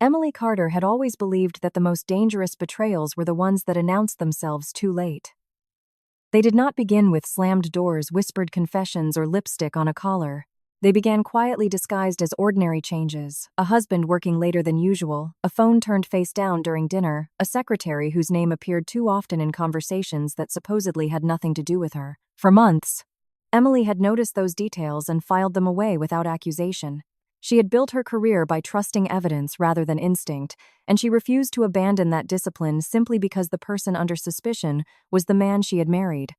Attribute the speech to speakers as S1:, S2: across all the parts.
S1: Emily Carter had always believed that the most dangerous betrayals were the ones that announced themselves too late. They did not begin with slammed doors, whispered confessions, or lipstick on a collar. They began quietly disguised as ordinary changes: a husband working later than usual, a phone turned face down during dinner, a secretary whose name appeared too often in conversations that supposedly had nothing to do with her. For months, Emily had noticed those details and filed them away without accusation. She had built her career by trusting evidence rather than instinct, and she refused to abandon that discipline simply because the person under suspicion was the man she had married.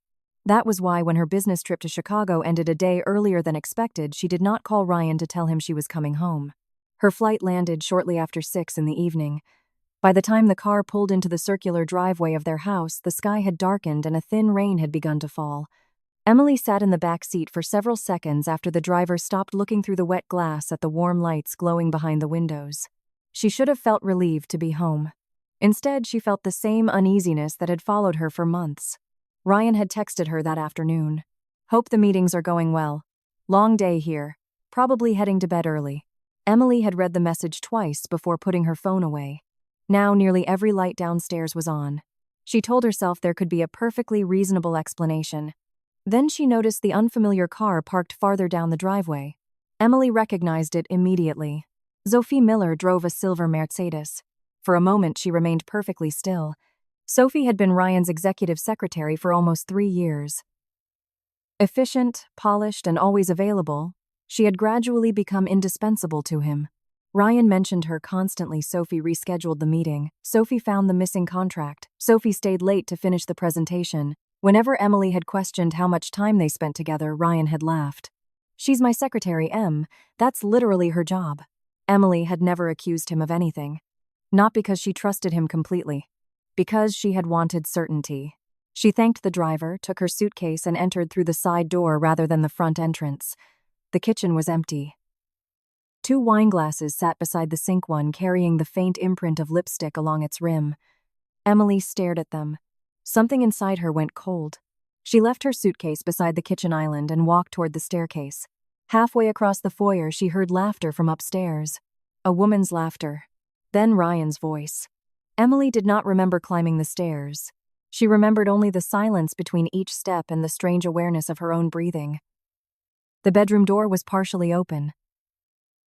S1: That was why, when her business trip to Chicago ended a day earlier than expected, she did not call Ryan to tell him she was coming home. Her flight landed shortly after 6 in the evening. By the time the car pulled into the circular driveway of their house, the sky had darkened and a thin rain had begun to fall. Emily sat in the back seat for several seconds after the driver stopped, looking through the wet glass at the warm lights glowing behind the windows. She should have felt relieved to be home. Instead, she felt the same uneasiness that had followed her for months. Ryan had texted her that afternoon. "Hope the meetings are going well. Long day here. Probably heading to bed early." Emily had read the message twice before putting her phone away. Now nearly every light downstairs was on. She told herself there could be a perfectly reasonable explanation. Then she noticed the unfamiliar car parked farther down the driveway. Emily recognized it immediately. Sophie Miller drove a silver Mercedes. For a moment she remained perfectly still. Sophie had been Ryan's executive secretary for almost 3 years. Efficient, polished, and always available, she had gradually become indispensable to him. Ryan mentioned her constantly. Sophie rescheduled the meeting. Sophie found the missing contract. Sophie stayed late to finish the presentation. Whenever Emily had questioned how much time they spent together, Ryan had laughed. "She's my secretary, Em. That's literally her job." Emily had never accused him of anything. Not because she trusted him completely. Because she had wanted certainty. She thanked the driver, took her suitcase, and entered through the side door rather than the front entrance. The kitchen was empty. 2 wine glasses sat beside the sink, one carrying the faint imprint of lipstick along its rim. Emily stared at them. Something inside her went cold. She left her suitcase beside the kitchen island and walked toward the staircase. Halfway across the foyer, she heard laughter from upstairs. A woman's laughter. Then Ryan's voice. Emily did not remember climbing the stairs. She remembered only the silence between each step and the strange awareness of her own breathing. The bedroom door was partially open.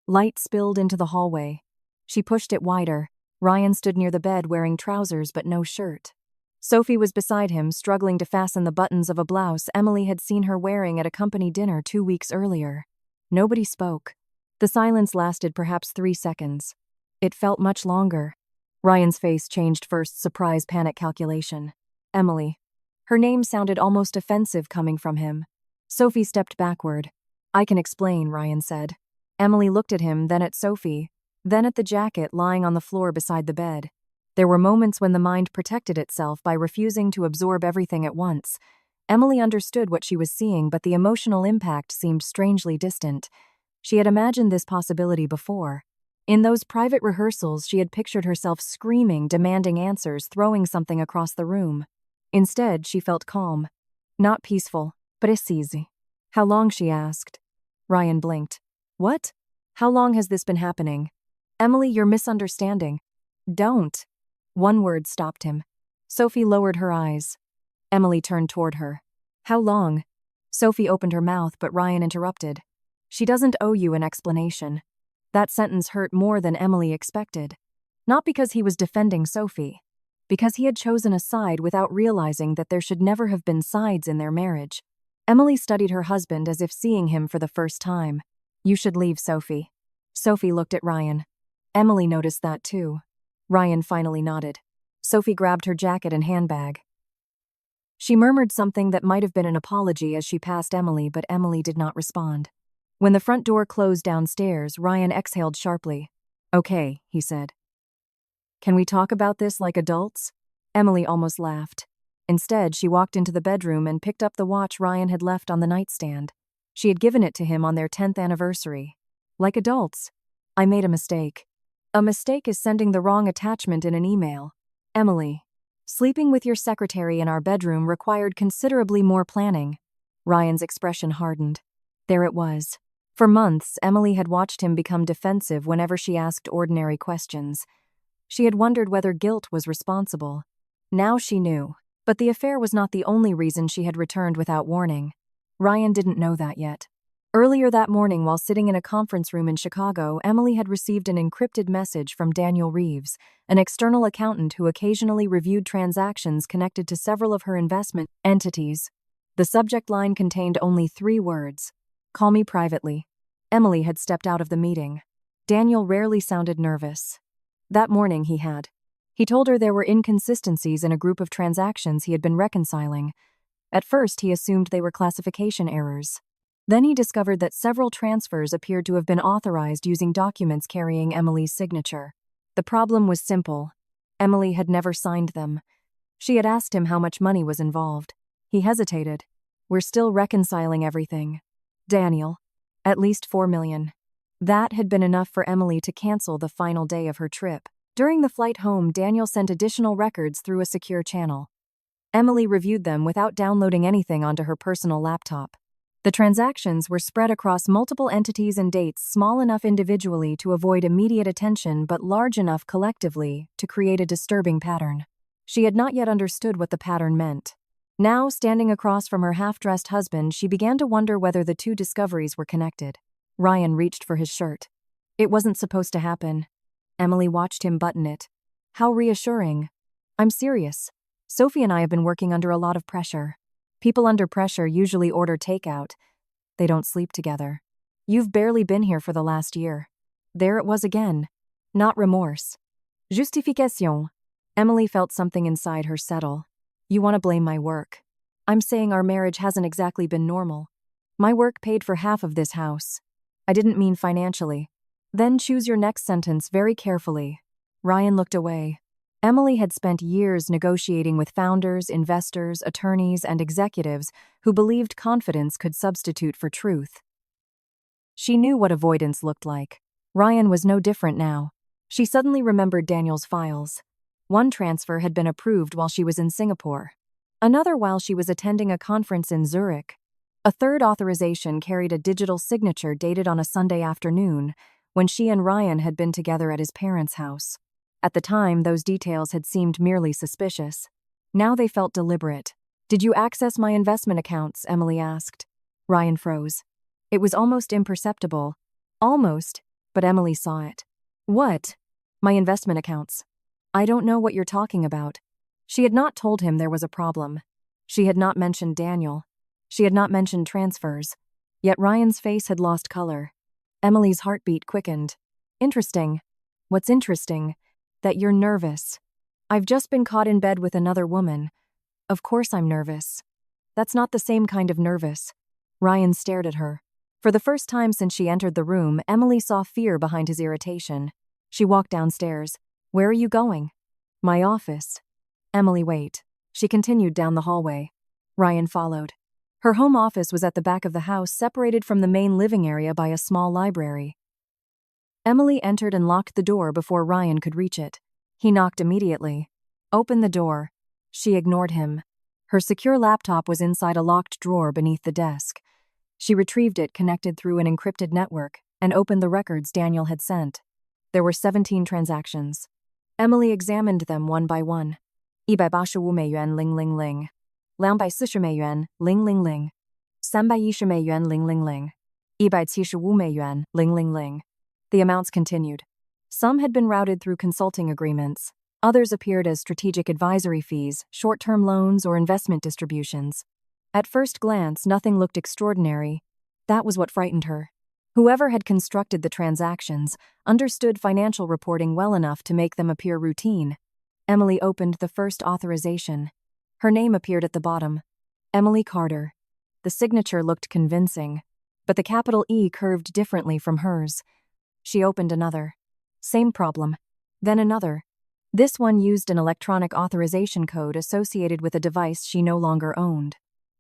S1: Light spilled into the hallway. She pushed it wider. Ryan stood near the bed wearing trousers but no shirt. Sophie was beside him, struggling to fasten the buttons of a blouse Emily had seen her wearing at a company dinner 2 weeks earlier. Nobody spoke. The silence lasted perhaps 3 seconds. It felt much longer. Ryan's face changed first: surprise, panic, calculation. Emily. Her name sounded almost offensive coming from him. Sophie stepped backward. "I can explain," Ryan said. Emily looked at him, then at Sophie, then at the jacket lying on the floor beside the bed. There were moments when the mind protected itself by refusing to absorb everything at once. Emily understood what she was seeing, but the emotional impact seemed strangely distant. She had imagined this possibility before. In those private rehearsals, she had pictured herself screaming, demanding answers, throwing something across the room. Instead, she felt calm. Not peaceful, but easy. "How long?" she asked. Ryan blinked. "What? How long has this been happening?" "Emily, you're misunderstanding." "Don't." One word stopped him. Sophie lowered her eyes. Emily turned toward her. "How long?" Sophie opened her mouth, but Ryan interrupted. "She doesn't owe you an explanation." That sentence hurt more than Emily expected. Not because he was defending Sophie. Because he had chosen a side without realizing that there should never have been sides in their marriage. Emily studied her husband as if seeing him for the first time. "You should leave, Sophie." Sophie looked at Ryan. Emily noticed that too. Ryan finally nodded. Sophie grabbed her jacket and handbag. She murmured something that might have been an apology as she passed Emily, but Emily did not respond. When the front door closed downstairs, Ryan exhaled sharply. "Okay," he said. "Can we talk about this like adults?" Emily almost laughed. Instead, she walked into the bedroom and picked up the watch Ryan had left on the nightstand. She had given it to him on their 10th anniversary. "Like adults. I made a mistake." "A mistake is sending the wrong attachment in an email." "Emily, sleeping with your secretary in our bedroom required considerably more planning." Ryan's expression hardened. There it was. For months, Emily had watched him become defensive whenever she asked ordinary questions. She had wondered whether guilt was responsible. Now she knew. But the affair was not the only reason she had returned without warning. Ryan didn't know that yet. Earlier that morning, while sitting in a conference room in Chicago, Emily had received an encrypted message from Daniel Reeves, an external accountant who occasionally reviewed transactions connected to several of her investment entities. The subject line contained only 3 words: "Call me privately." Emily had stepped out of the meeting. Daniel rarely sounded nervous. That morning he had. He told her there were inconsistencies in a group of transactions he had been reconciling. At first, he assumed they were classification errors. Then he discovered that several transfers appeared to have been authorized using documents carrying Emily's signature. The problem was simple. Emily had never signed them. She had asked him how much money was involved. He hesitated. "We're still reconciling everything, Daniel. At least 4 million. That had been enough for Emily to cancel the final day of her trip. During the flight home, Daniel sent additional records through a secure channel. Emily reviewed them without downloading anything onto her personal laptop. The transactions were spread across multiple entities and dates, small enough individually to avoid immediate attention but large enough collectively to create a disturbing pattern. She had not yet understood what the pattern meant. Now, standing across from her half-dressed husband, she began to wonder whether the 2 discoveries were connected. Ryan reached for his shirt. It wasn't supposed to happen. Emily watched him button it. How reassuring. "I'm serious. Sophie and I have been working under a lot of pressure. People under pressure usually order takeout. They don't sleep together. You've barely been here for the last year." There it was again. Not remorse. Justification. Emily felt something inside her settle. "You want to blame my work. I'm saying our marriage hasn't exactly been normal. My work paid for half of this house. I didn't mean financially." Then choose your next sentence very carefully. Ryan looked away. Emily had spent years negotiating with founders, investors, attorneys, and executives who believed confidence could substitute for truth. She knew what avoidance looked like. Ryan was no different now. She suddenly remembered Daniel's files. One transfer had been approved while she was in Singapore. Another while she was attending a conference in Zurich. A third authorization carried a digital signature dated on a Sunday afternoon, when she and Ryan had been together at his parents' house. At the time, those details had seemed merely suspicious. Now they felt deliberate. "Did you access my investment accounts?" Emily asked. Ryan froze. It was almost imperceptible. Almost, but Emily saw it. "What?" "My investment accounts." "I don't know what you're talking about." She had not told him there was a problem. She had not mentioned Daniel. She had not mentioned transfers. Yet Ryan's face had lost color. Emily's heartbeat quickened. "Interesting." "What's interesting?" "That you're nervous." "I've just been caught in bed with another woman." "Of course I'm nervous." "That's not the same kind of nervous." Ryan stared at her. For the first time since she entered the room, Emily saw fear behind his irritation. She walked downstairs. "Where are you going?" "My office." "Emily, wait." She continued down the hallway. Ryan followed. Her home office was at the back of the house, separated from the main living area by a small library. Emily entered and locked the door before Ryan could reach it. He knocked immediately. "Open the door." She ignored him. Her secure laptop was inside a locked drawer beneath the desk. She retrieved it, connected through an encrypted network, and opened the records Daniel had sent. There were 17 transactions. Emily examined them one by one. 185美元000 240美元000 310美元000 175美元000 The amounts continued. Some had been routed through consulting agreements. Others appeared as strategic advisory fees, short-term loans, or investment distributions. At first glance, nothing looked extraordinary. That was what frightened her. Whoever had constructed the transactions understood financial reporting well enough to make them appear routine. Emily opened the first authorization. Her name appeared at the bottom. Emily Carter. The signature looked convincing, but the capital E curved differently from hers. She opened another. Same problem. Then another. This one used an electronic authorization code associated with a device she no longer owned.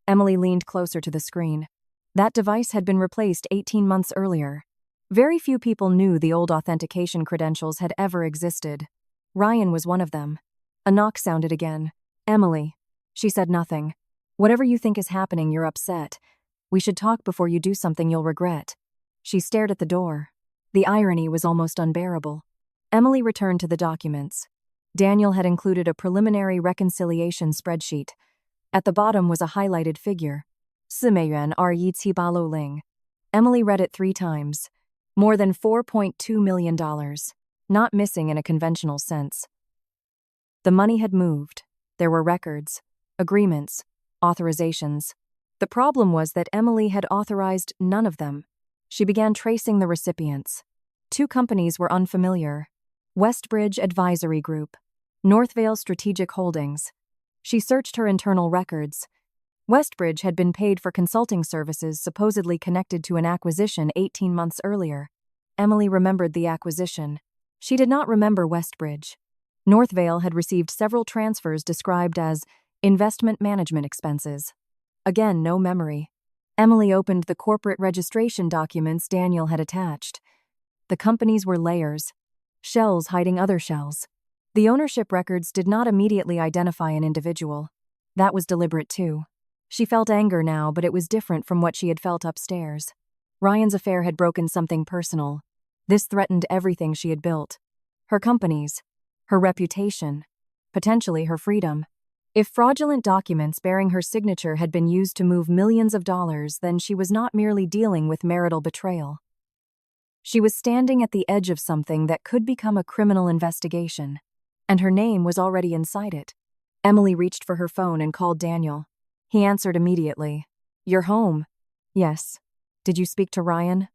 S1: Emily leaned closer to the screen. That device had been replaced 18 months earlier. Very few people knew the old authentication credentials had ever existed. Ryan was one of them. A knock sounded again. "Emily." She said nothing. "Whatever you think is happening, you're upset. We should talk before you do something you'll regret." She stared at the door. The irony was almost unbearable. Emily returned to the documents. Daniel had included a preliminary reconciliation spreadsheet. At the bottom was a highlighted figure. 4元2.7ling. Emily read it 3 times. More than $4.2 million. Not missing in a conventional sense. The money had moved. There were records, agreements, authorizations. The problem was that Emily had authorized none of them. She began tracing the recipients. 2 companies were unfamiliar: Westbridge Advisory Group, Northvale Strategic Holdings. She searched her internal records. Westbridge had been paid for consulting services supposedly connected to an acquisition 18 months earlier. Emily remembered the acquisition. She did not remember Westbridge. Northvale had received several transfers described as investment management expenses. Again, no memory. Emily opened the corporate registration documents Daniel had attached. The companies were layers, shells hiding other shells. The ownership records did not immediately identify an individual. That was deliberate too. She felt anger now, but it was different from what she had felt upstairs. Ryan's affair had broken something personal. This threatened everything she had built. Her companies, her reputation, potentially her freedom. If fraudulent documents bearing her signature had been used to move millions of dollars, then she was not merely dealing with marital betrayal. She was standing at the edge of something that could become a criminal investigation, and her name was already inside it. Emily reached for her phone and called Daniel. He answered immediately. "You're home." "Yes. Did you speak to Ryan?"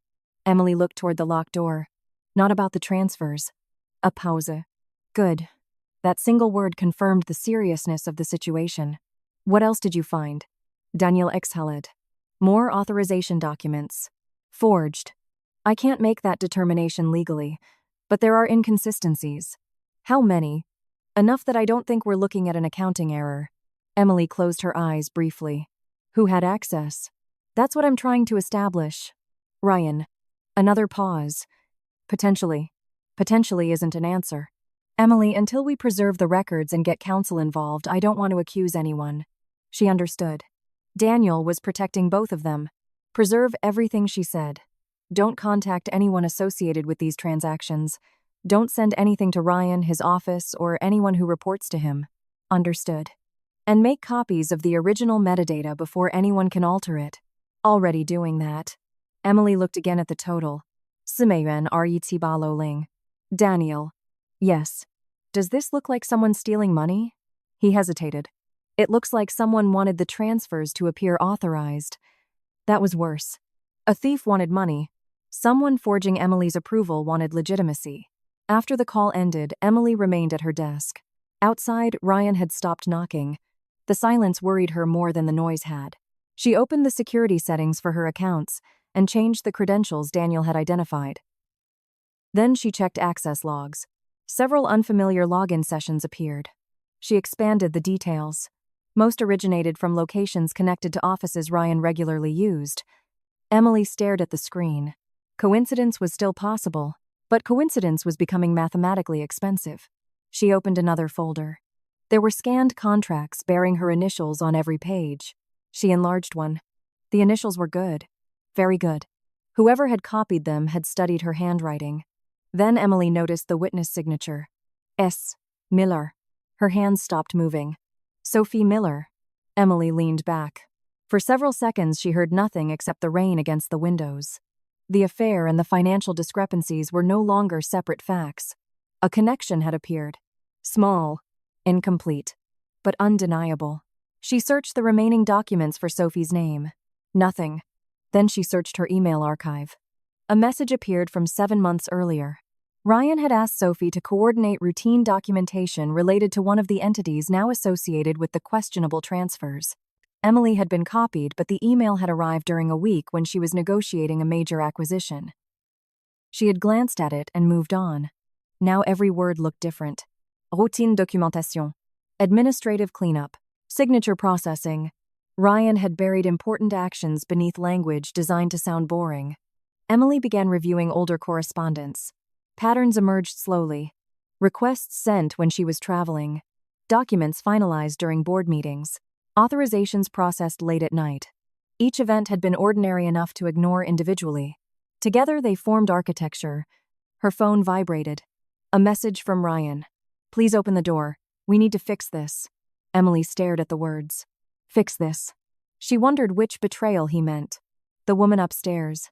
S1: Emily looked toward the locked door. "Not about the transfers." A pause. "Good." That single word confirmed the seriousness of the situation. "What else did you find?" Daniel exhaled. "More authorization documents. Forged. I can't make that determination legally, but there are inconsistencies." "How many?" "Enough that I don't think we're looking at an accounting error." Emily closed her eyes briefly. "Who had access?" "That's what I'm trying to establish." "Ryan." Another pause. "Potentially." "Potentially isn't an answer." "Emily, until we preserve the records and get counsel involved, I don't want to accuse anyone." She understood. Daniel was protecting both of them. Preserve everything, she said. Don't contact anyone associated with these transactions. Don't send anything to Ryan, his office, or anyone who reports to him. Understood. And make copies of the original metadata before anyone can alter it. Already doing that. Emily looked again at the total. 4元2.7ling. Daniel. Yes. Does this look like someone stealing money? He hesitated. It looks like someone wanted the transfers to appear authorized. That was worse. A thief wanted money. Someone forging Emily's approval wanted legitimacy. After the call ended, Emily remained at her desk. Outside, Ryan had stopped knocking. The silence worried her more than the noise had. She opened the security settings for her accounts and changed the credentials Daniel had identified. Then she checked access logs. Several unfamiliar login sessions appeared. She expanded the details. Most originated from locations connected to offices Ryan regularly used. Emily stared at the screen. Coincidence was still possible, but coincidence was becoming mathematically expensive. She opened another folder. There were scanned contracts bearing her initials on every page. She enlarged one. The initials were good. Very good. Whoever had copied them had studied her handwriting. Then Emily noticed the witness signature. S. Miller. Her hands stopped moving. Sophie Miller. Emily leaned back. For several seconds she heard nothing except the rain against the windows. The affair and the financial discrepancies were no longer separate facts. A connection had appeared. Small, incomplete, but undeniable. She searched the remaining documents for Sophie's name. Nothing. Then she searched her email archive. A message appeared from 7 months earlier. Ryan had asked Sophie to coordinate routine documentation related to one of the entities now associated with the questionable transfers. Emily had been copied, but the email had arrived during a week when she was negotiating a major acquisition. She had glanced at it and moved on. Now every word looked different. Routine documentation. Administrative cleanup. Signature processing. Ryan had buried important actions beneath language designed to sound boring. Emily began reviewing older correspondence. Patterns emerged slowly. Requests sent when she was traveling. Documents finalized during board meetings. Authorizations processed late at night. Each event had been ordinary enough to ignore individually. Together they formed architecture. Her phone vibrated. A message from Ryan. "Please open the door. We need to fix this." Emily stared at the words. Fix this. She wondered which betrayal he meant. The woman upstairs.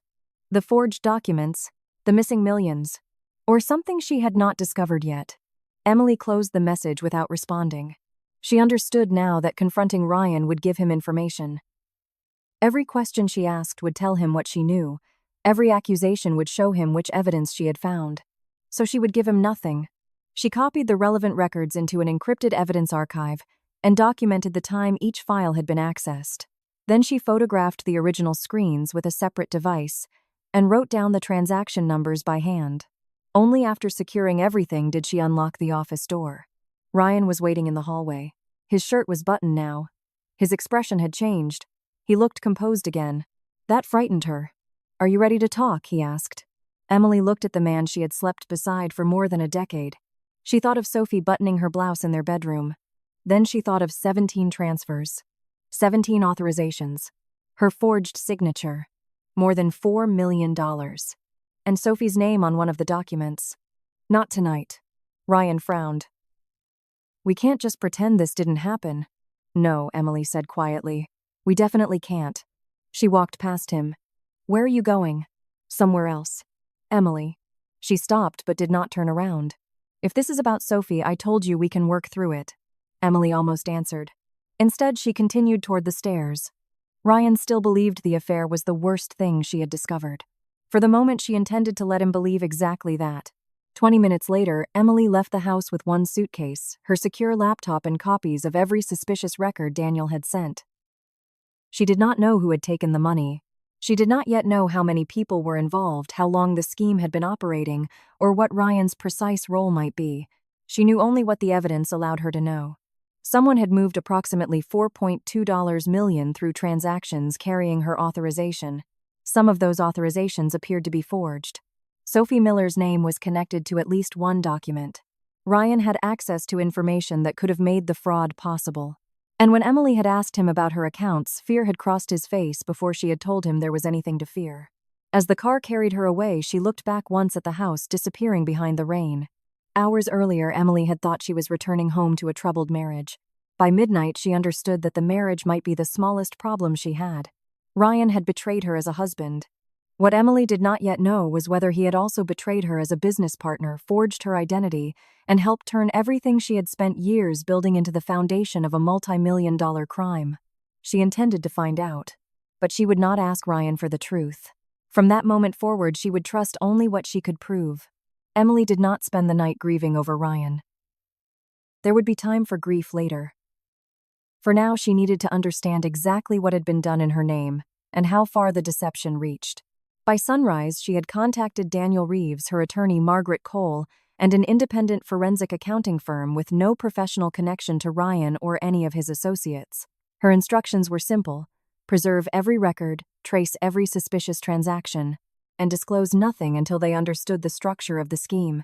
S1: The forged documents. The missing millions. Or something she had not discovered yet. Emily closed the message without responding. She understood now that confronting Ryan would give him information. Every question she asked would tell him what she knew. Every accusation would show him which evidence she had found. So she would give him nothing. She copied the relevant records into an encrypted evidence archive and documented the time each file had been accessed. Then she photographed the original screens with a separate device and wrote down the transaction numbers by hand. Only after securing everything did she unlock the office door. Ryan was waiting in the hallway. His shirt was buttoned now. His expression had changed. He looked composed again. That frightened her. "Are you ready to talk?" he asked. Emily looked at the man she had slept beside for more than a decade. She thought of Sophie buttoning her blouse in their bedroom. Then she thought of 17 transfers. 17 authorizations. Her forged signature. More than $4 million. And Sophie's name on one of the documents. "Not tonight." Ryan frowned. "We can't just pretend this didn't happen." "No," Emily said quietly. "We definitely can't." She walked past him. "Where are you going?" "Somewhere else." "Emily." She stopped but did not turn around. "If this is about Sophie, I told you we can work through it." Emily almost answered. Instead, she continued toward the stairs. Ryan still believed the affair was the worst thing she had discovered. For the moment, she intended to let him believe exactly that. 20 minutes later, Emily left the house with one suitcase, her secure laptop, and copies of every suspicious record Daniel had sent. She did not know who had taken the money. She did not yet know how many people were involved, how long the scheme had been operating, or what Ryan's precise role might be. She knew only what the evidence allowed her to know. Someone had moved approximately $4.2 million through transactions carrying her authorization. Some of those authorizations appeared to be forged. Sophie Miller's name was connected to at least one document. Ryan had access to information that could have made the fraud possible. And when Emily had asked him about her accounts, fear had crossed his face before she had told him there was anything to fear. As the car carried her away, she looked back once at the house disappearing behind the rain. Hours earlier, Emily had thought she was returning home to a troubled marriage. By midnight, she understood that the marriage might be the smallest problem she had. Ryan had betrayed her as a husband. What Emily did not yet know was whether he had also betrayed her as a business partner, forged her identity, and helped turn everything she had spent years building into the foundation of a multi-million-dollar crime. She intended to find out. But she would not ask Ryan for the truth. From that moment forward, she would trust only what she could prove. Emily did not spend the night grieving over Ryan. There would be time for grief later. For now, she needed to understand exactly what had been done in her name and how far the deception reached. By sunrise, she had contacted Daniel Reeves, her attorney Margaret Cole, and an independent forensic accounting firm with no professional connection to Ryan or any of his associates. Her instructions were simple: preserve every record, trace every suspicious transaction, and disclose nothing until they understood the structure of the scheme.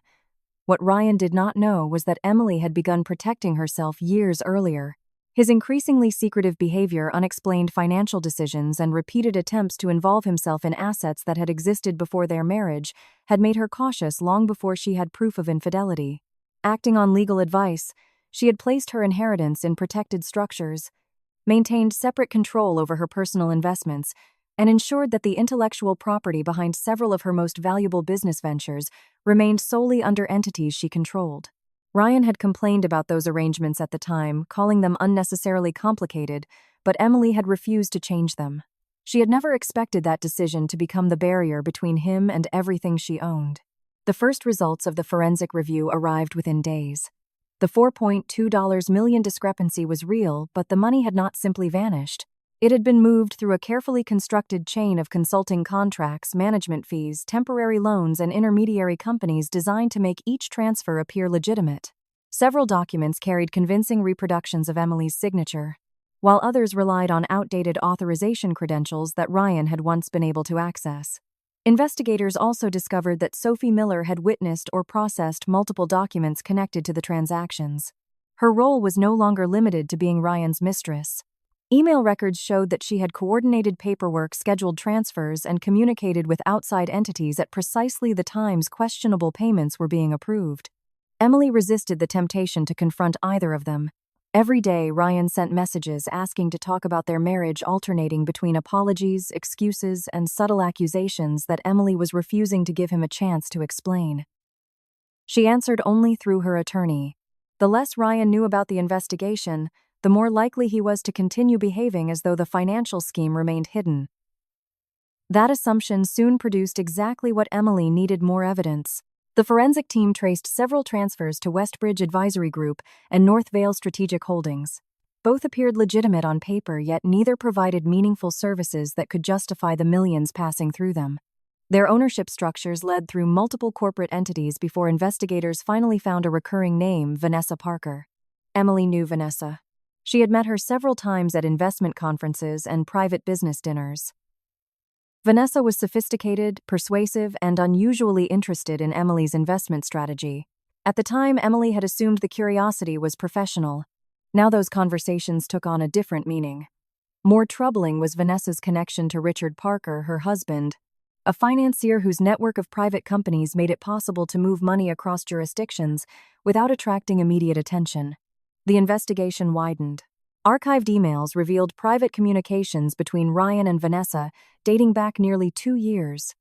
S1: What Ryan did not know was that Emily had begun protecting herself years earlier. His increasingly secretive behavior, unexplained financial decisions, and repeated attempts to involve himself in assets that had existed before their marriage had made her cautious long before she had proof of infidelity. Acting on legal advice, she had placed her inheritance in protected structures, maintained separate control over her personal investments, and ensured that the intellectual property behind several of her most valuable business ventures remained solely under entities she controlled. Ryan had complained about those arrangements at the time, calling them unnecessarily complicated, but Emily had refused to change them. She had never expected that decision to become the barrier between him and everything she owned. The first results of the forensic review arrived within days. The $4.2 million discrepancy was real, but the money had not simply vanished. It had been moved through a carefully constructed chain of consulting contracts, management fees, temporary loans, and intermediary companies designed to make each transfer appear legitimate. Several documents carried convincing reproductions of Emily's signature, while others relied on outdated authorization credentials that Ryan had once been able to access. Investigators also discovered that Sophie Miller had witnessed or processed multiple documents connected to the transactions. Her role was no longer limited to being Ryan's mistress. Email records showed that she had coordinated paperwork, scheduled transfers, and communicated with outside entities at precisely the times questionable payments were being approved. Emily resisted the temptation to confront either of them. Every day, Ryan sent messages asking to talk about their marriage, alternating between apologies, excuses, and subtle accusations that Emily was refusing to give him a chance to explain. She answered only through her attorney. The less Ryan knew about the investigation, the more likely he was to continue behaving as though the financial scheme remained hidden. That assumption soon produced exactly what Emily needed: more evidence. The forensic team traced several transfers to Westbridge Advisory Group and North Vale Strategic Holdings. Both appeared legitimate on paper, yet neither provided meaningful services that could justify the millions passing through them. Their ownership structures led through multiple corporate entities before investigators finally found a recurring name: Vanessa Parker. Emily knew Vanessa. She had met her several times at investment conferences and private business dinners. Vanessa was sophisticated, persuasive, and unusually interested in Emily's investment strategy. At the time, Emily had assumed the curiosity was professional. Now those conversations took on a different meaning. More troubling was Vanessa's connection to Richard Parker, her husband, a financier whose network of private companies made it possible to move money across jurisdictions without attracting immediate attention. The investigation widened. Archived emails revealed private communications between Ryan and Vanessa dating back nearly 2 years.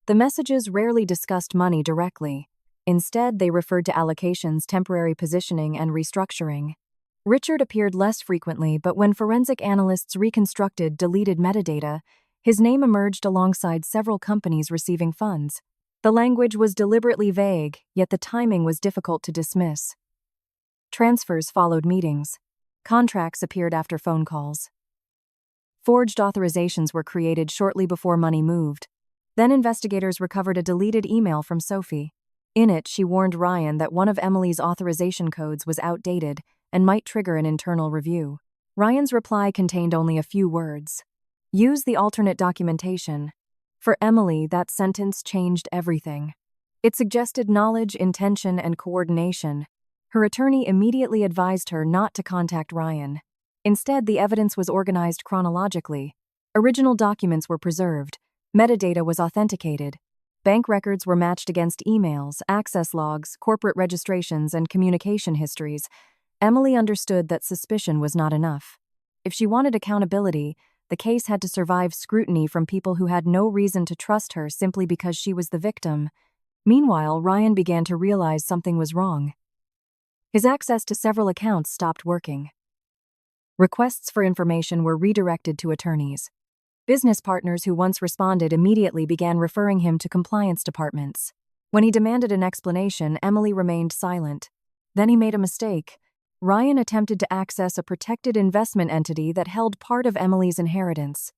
S1: The messages rarely discussed money directly. Instead, they referred to allocations, temporary positioning, and restructuring. Richard appeared less frequently, but when forensic analysts reconstructed deleted metadata, his name emerged alongside several companies receiving funds. The language was deliberately vague, yet the timing was difficult to dismiss. Transfers followed meetings. Contracts appeared after phone calls. Forged authorizations were created shortly before money moved. Then investigators recovered a deleted email from Sophie. In it, she warned Ryan that one of Emily's authorization codes was outdated and might trigger an internal review. Ryan's reply contained only a few words: "Use the alternate documentation." For Emily, that sentence changed everything. It suggested knowledge, intention, and coordination. Her attorney immediately advised her not to contact Ryan. Instead, the evidence was organized chronologically. Original documents were preserved. Metadata was authenticated. Bank records were matched against emails, access logs, corporate registrations, and communication histories. Emily understood that suspicion was not enough. If she wanted accountability, the case had to survive scrutiny from people who had no reason to trust her simply because she was the victim. Meanwhile, Ryan began to realize something was wrong. His access to several accounts stopped working. Requests for information were redirected to attorneys. Business partners who once responded immediately began referring him to compliance departments. When he demanded an explanation, Emily remained silent. Then he made a mistake. Ryan attempted to access a protected investment entity that held part of Emily's inheritance.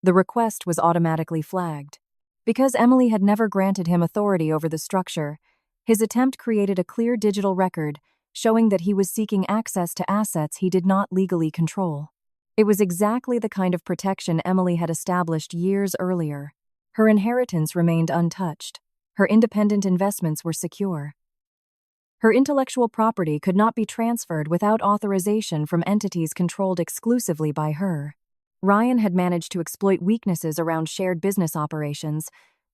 S1: The request was automatically flagged. Because Emily had never granted him authority over the structure, his attempt created a clear digital record showing that he was seeking access to assets he did not legally control. It was exactly the kind of protection Emily had established years earlier. Her inheritance remained untouched. Her independent investments were secure. Her intellectual property could not be transferred without authorization from entities controlled exclusively by her. Ryan had managed to exploit weaknesses around shared business operations,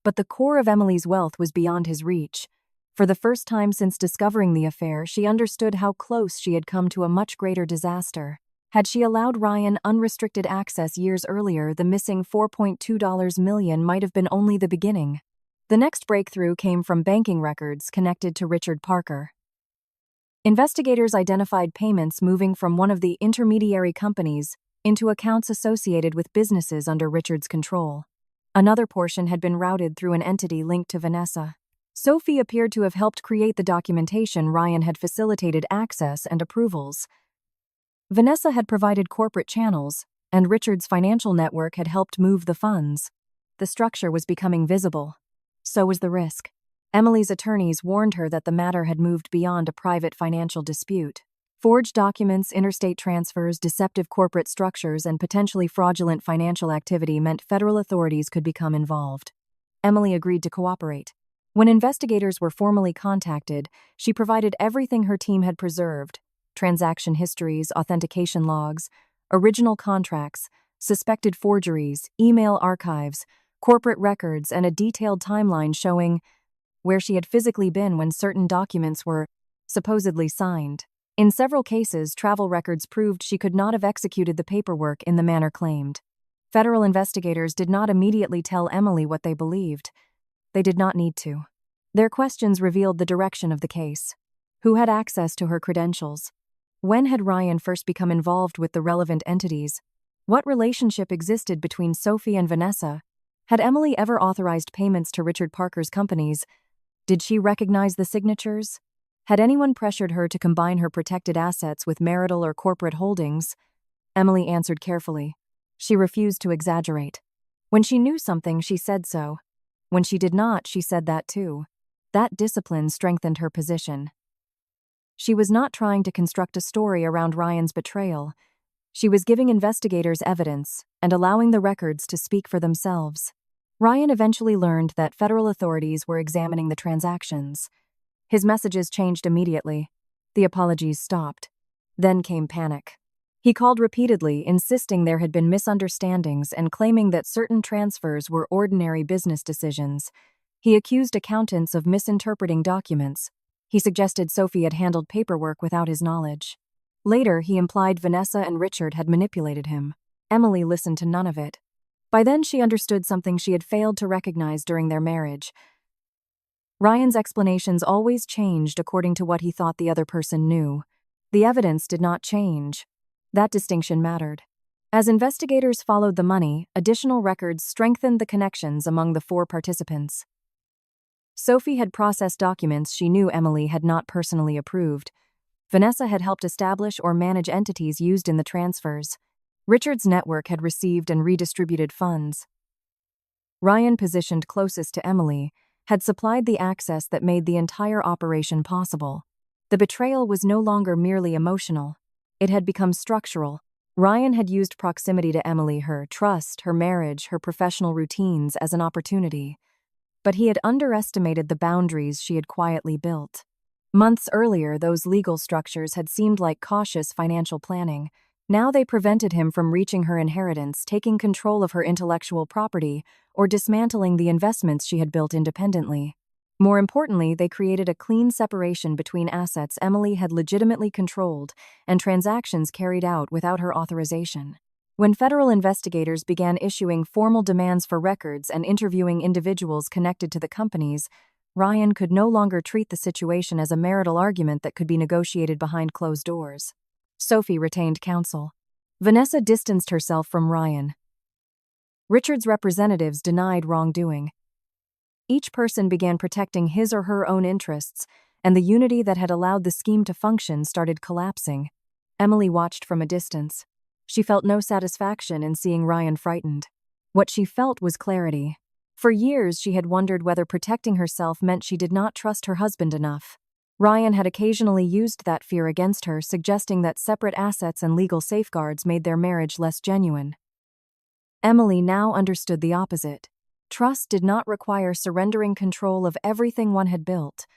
S1: but the core of Emily's wealth was beyond his reach. For the first time since discovering the affair, she understood how close she had come to a much greater disaster. Had she allowed Ryan unrestricted access years earlier, the missing $4.2 million might have been only the beginning. The next breakthrough came from banking records connected to Richard Parker. Investigators identified payments moving from one of the intermediary companies into accounts associated with businesses under Richard's control. Another portion had been routed through an entity linked to Vanessa. Sophie appeared to have helped create the documentation Ryan had facilitated access and approvals. Vanessa had provided corporate channels, and Richard's financial network had helped move the funds. The structure was becoming visible. So was the risk. Emily's attorneys warned her that the matter had moved beyond a private financial dispute. Forged documents, interstate transfers, deceptive corporate structures, and potentially fraudulent financial activity meant federal authorities could become involved. Emily agreed to cooperate. When investigators were formally contacted, she provided everything her team had preserved: transaction histories, authentication logs, original contracts, suspected forgeries, email archives, corporate records, and a detailed timeline showing where she had physically been when certain documents were supposedly signed. In several cases, travel records proved she could not have executed the paperwork in the manner claimed. Federal investigators did not immediately tell Emily what they believed. They did not need to. Their questions revealed the direction of the case. Who had access to her credentials? When had Ryan first become involved with the relevant entities? What relationship existed between Sophie and Vanessa? Had Emily ever authorized payments to Richard Parker's companies? Did she recognize the signatures? Had anyone pressured her to combine her protected assets with marital or corporate holdings? Emily answered carefully. She refused to exaggerate. When she knew something, she said so. When she did not, she said that too. That discipline strengthened her position. She was not trying to construct a story around Ryan's betrayal. She was giving investigators evidence and allowing the records to speak for themselves. Ryan eventually learned that federal authorities were examining the transactions. His messages changed immediately. The apologies stopped. Then came panic. He called repeatedly, insisting there had been misunderstandings and claiming that certain transfers were ordinary business decisions. He accused accountants of misinterpreting documents. He suggested Sophie had handled paperwork without his knowledge. Later, he implied Vanessa and Richard had manipulated him. Emily listened to none of it. By then, she understood something she had failed to recognize during their marriage. Ryan's explanations always changed according to what he thought the other person knew. The evidence did not change. That distinction mattered. As investigators followed the money, additional records strengthened the connections among the four participants. Sophie had processed documents she knew Emily had not personally approved. Vanessa had helped establish or manage entities used in the transfers. Richard's network had received and redistributed funds. Ryan, positioned closest to Emily, had supplied the access that made the entire operation possible. The betrayal was no longer merely emotional. It had become structural. Ryan had used proximity to Emily, her trust, her marriage, her professional routines as an opportunity. But he had underestimated the boundaries she had quietly built. Months earlier, those legal structures had seemed like cautious financial planning. Now they prevented him from reaching her inheritance, taking control of her intellectual property, or dismantling the investments she had built independently. More importantly, they created a clean separation between assets Emily had legitimately controlled and transactions carried out without her authorization. When federal investigators began issuing formal demands for records and interviewing individuals connected to the companies, Ryan could no longer treat the situation as a marital argument that could be negotiated behind closed doors. Sophie retained counsel. Vanessa distanced herself from Ryan. Richard's representatives denied wrongdoing. Each person began protecting his or her own interests, and the unity that had allowed the scheme to function started collapsing. Emily watched from a distance. She felt no satisfaction in seeing Ryan frightened. What she felt was clarity. For years, she had wondered whether protecting herself meant she did not trust her husband enough. Ryan had occasionally used that fear against her, suggesting that separate assets and legal safeguards made their marriage less genuine. Emily now understood the opposite. Trust did not require surrendering control of everything one had built.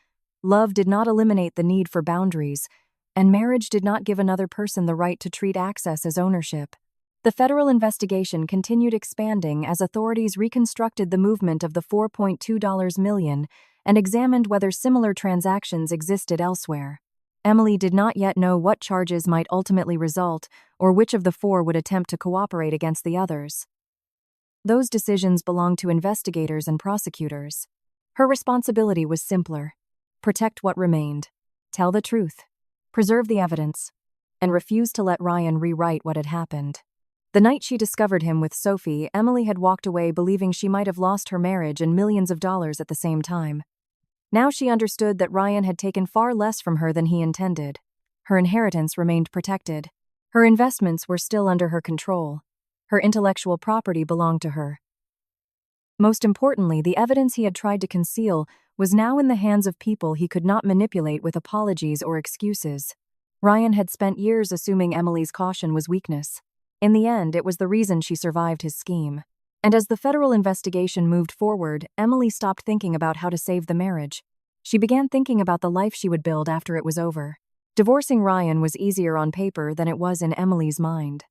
S1: Love did not eliminate the need for boundaries, and marriage did not give another person the right to treat access as ownership. The federal investigation continued expanding as authorities reconstructed the movement of the $4.2 million and examined whether similar transactions existed elsewhere. Emily did not yet know what charges might ultimately result or which of the four would attempt to cooperate against the others. Those decisions belonged to investigators and prosecutors. Her responsibility was simpler: protect what remained, tell the truth, preserve the evidence, and refuse to let Ryan rewrite what had happened. The night she discovered him with Sophie, Emily had walked away believing she might have lost her marriage and millions of dollars at the same time. Now she understood that Ryan had taken far less from her than he intended. Her inheritance remained protected. Her investments were still under her control. Her intellectual property belonged to her. Most importantly, the evidence he had tried to conceal was now in the hands of people he could not manipulate with apologies or excuses. Ryan had spent years assuming Emily's caution was weakness. In the end, it was the reason she survived his scheme. And as the federal investigation moved forward, Emily stopped thinking about how to save the marriage. She began thinking about the life she would build after it was over. Divorcing Ryan was easier on paper than it was in Emily's mind.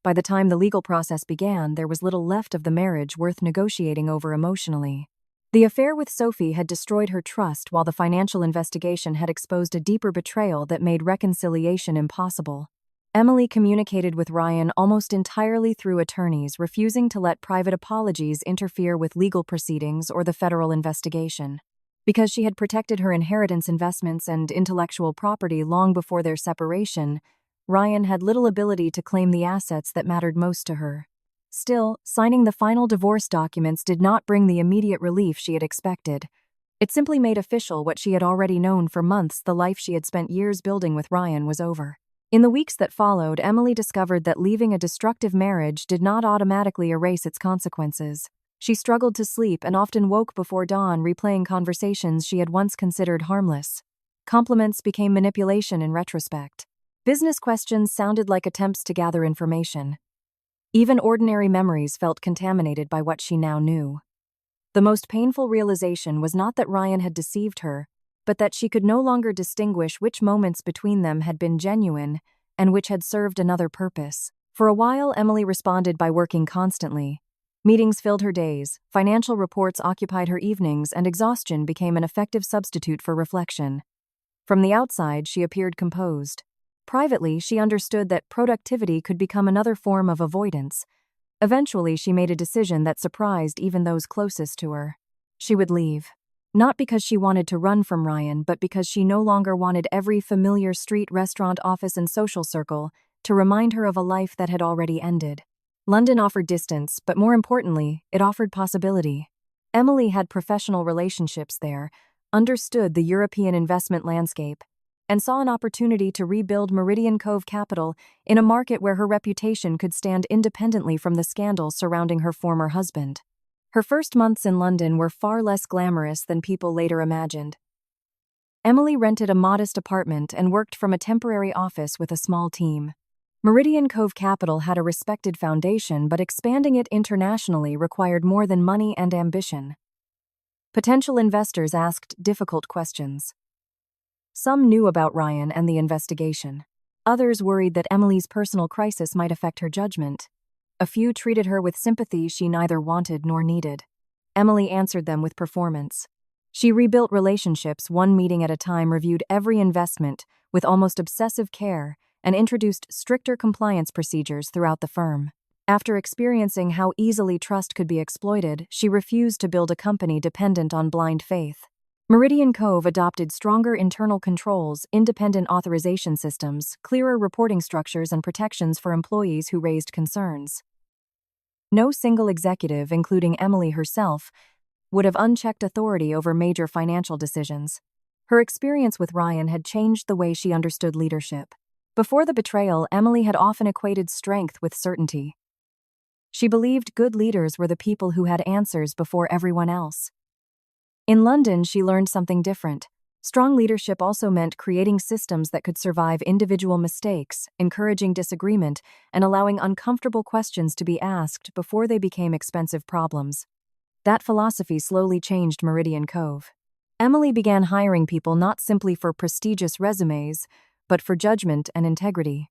S1: By the time the legal process began, there was little left of the marriage worth negotiating over emotionally. The affair with Sophie had destroyed her trust, while the financial investigation had exposed a deeper betrayal that made reconciliation impossible. Emily communicated with Ryan almost entirely through attorneys, refusing to let private apologies interfere with legal proceedings or the federal investigation. Because she had protected her inheritance investments and intellectual property long before their separation, Ryan had little ability to claim the assets that mattered most to her. Still, signing the final divorce documents did not bring the immediate relief she had expected. It simply made official what she had already known for months: the life she had spent years building with Ryan was over. In the weeks that followed, Emily discovered that leaving a destructive marriage did not automatically erase its consequences. She struggled to sleep and often woke before dawn, replaying conversations she had once considered harmless. Compliments became manipulation in retrospect. Business questions sounded like attempts to gather information. Even ordinary memories felt contaminated by what she now knew. The most painful realization was not that Ryan had deceived her, but that she could no longer distinguish which moments between them had been genuine and which had served another purpose. For a while, Emily responded by working constantly. Meetings filled her days, financial reports occupied her evenings, and exhaustion became an effective substitute for reflection. From the outside, she appeared composed. Privately, she understood that productivity could become another form of avoidance. Eventually, she made a decision that surprised even those closest to her. She would leave. Not because she wanted to run from Ryan, but because she no longer wanted every familiar street, restaurant, office, and social circle to remind her of a life that had already ended. London offered distance, but more importantly, it offered possibility. Emily had professional relationships there, understood the European investment landscape, and saw an opportunity to rebuild Meridian Cove Capital in a market where her reputation could stand independently from the scandals surrounding her former husband. Her first months in London were far less glamorous than people later imagined. Emily rented a modest apartment and worked from a temporary office with a small team. Meridian Cove Capital had a respected foundation, but expanding it internationally required more than money and ambition. Potential investors asked difficult questions. Some knew about Ryan and the investigation. Others worried that Emily's personal crisis might affect her judgment. A few treated her with sympathy she neither wanted nor needed. Emily answered them with performance. She rebuilt relationships one meeting at a time, reviewed every investment with almost obsessive care, and introduced stricter compliance procedures throughout the firm. After experiencing how easily trust could be exploited, she refused to build a company dependent on blind faith. Meridian Cove adopted stronger internal controls, independent authorization systems, clearer reporting structures, and protections for employees who raised concerns. No single executive, including Emily herself, would have unchecked authority over major financial decisions. Her experience with Ryan had changed the way she understood leadership. Before the betrayal, Emily had often equated strength with certainty. She believed good leaders were the people who had answers before everyone else. In London, she learned something different. Strong leadership also meant creating systems that could survive individual mistakes, encouraging disagreement, and allowing uncomfortable questions to be asked before they became expensive problems. That philosophy slowly changed Meridian Cove. Emily began hiring people not simply for prestigious resumes, but for judgment and integrity.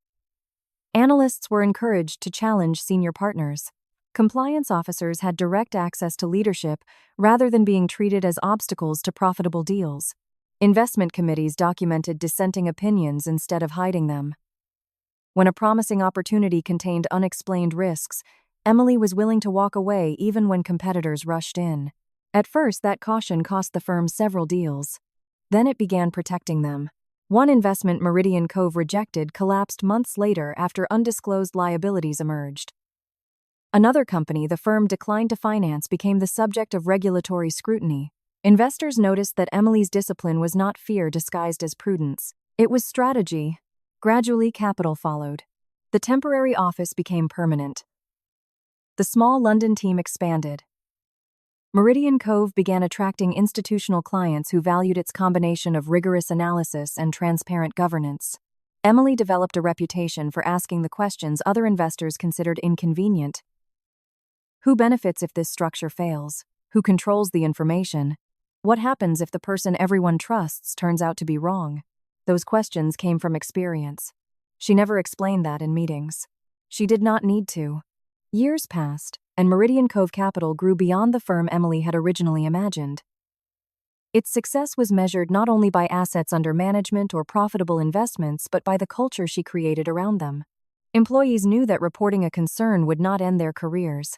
S1: Analysts were encouraged to challenge senior partners. Compliance officers had direct access to leadership rather than being treated as obstacles to profitable deals. Investment committees documented dissenting opinions instead of hiding them. When a promising opportunity contained unexplained risks, Emily was willing to walk away even when competitors rushed in. At first, that caution cost the firm several deals. Then it began protecting them. One investment Meridian Cove rejected collapsed months later after undisclosed liabilities emerged. Another company the firm declined to finance became the subject of regulatory scrutiny. Investors noticed that Emily's discipline was not fear disguised as prudence. It was strategy. Gradually, capital followed. The temporary office became permanent. The small London team expanded. Meridian Cove began attracting institutional clients who valued its combination of rigorous analysis and transparent governance. Emily developed a reputation for asking the questions other investors considered inconvenient. Who benefits if this structure fails? Who controls the information? What happens if the person everyone trusts turns out to be wrong? Those questions came from experience. She never explained that in meetings. She did not need to. Years passed, and Meridian Cove Capital grew beyond the firm Emily had originally imagined. Its success was measured not only by assets under management or profitable investments but by the culture she created around them. Employees knew that reporting a concern would not end their careers.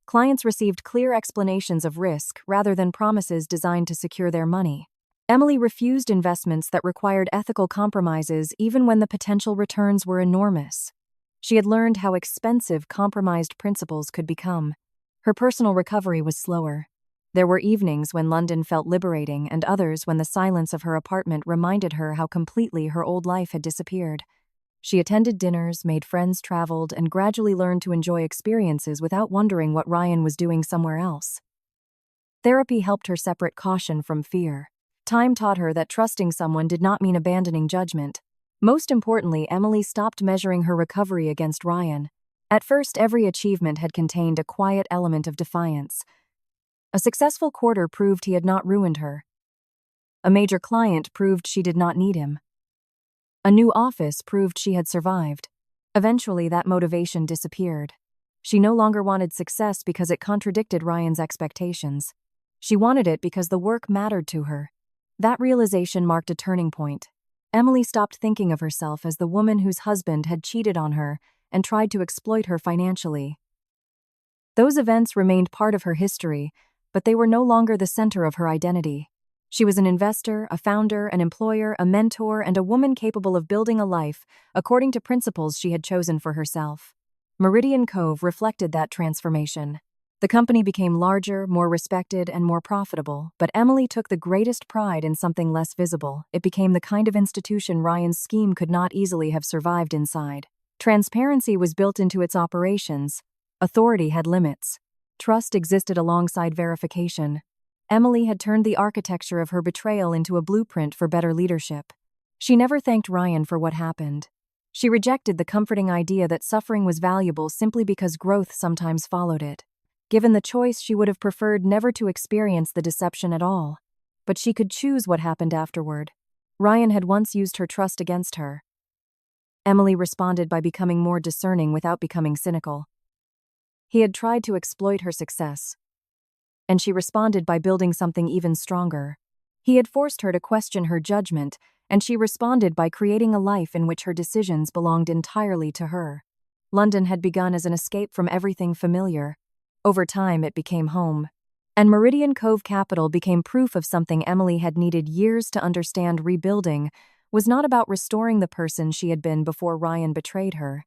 S1: Clients received clear explanations of risk rather than promises designed to secure their money. Emily refused investments that required ethical compromises even when the potential returns were enormous. She had learned how expensive compromised principles could become. Her personal recovery was slower. There were evenings when London felt liberating and others when the silence of her apartment reminded her how completely her old life had disappeared. She attended dinners, made friends, traveled, and gradually learned to enjoy experiences without wondering what Ryan was doing somewhere else. Therapy helped her separate caution from fear. Time taught her that trusting someone did not mean abandoning judgment. Most importantly, Emily stopped measuring her recovery against Ryan. At first, every achievement had contained a quiet element of defiance. A successful quarter proved he had not ruined her. A major client proved she did not need him. A new office proved she had survived. Eventually, that motivation disappeared. She no longer wanted success because it contradicted Ryan's expectations. She wanted it because the work mattered to her. That realization marked a turning point. Emily stopped thinking of herself as the woman whose husband had cheated on her and tried to exploit her financially. Those events remained part of her history, but they were no longer the center of her identity. She was an investor, a founder, an employer, a mentor, and a woman capable of building a life according to principles she had chosen for herself. Meridian Cove reflected that transformation. The company became larger, more respected, and more profitable, but Emily took the greatest pride in something less visible. It became the kind of institution Ryan's scheme could not easily have survived inside. Transparency was built into its operations. Authority had limits. Trust existed alongside verification. Emily had turned the architecture of her betrayal into a blueprint for better leadership. She never thanked Ryan for what happened. She rejected the comforting idea that suffering was valuable simply because growth sometimes followed it. Given the choice, she would have preferred never to experience the deception at all. But she could choose what happened afterward. Ryan had once used her trust against her. Emily responded by becoming more discerning without becoming cynical. He had tried to exploit her success, and she responded by building something even stronger. He had forced her to question her judgment, and she responded by creating a life in which her decisions belonged entirely to her. London had begun as an escape from everything familiar. Over time, it became home. And Meridian Cove Capital became proof of something Emily had needed years to understand. Rebuilding was not about restoring the person she had been before Ryan betrayed her.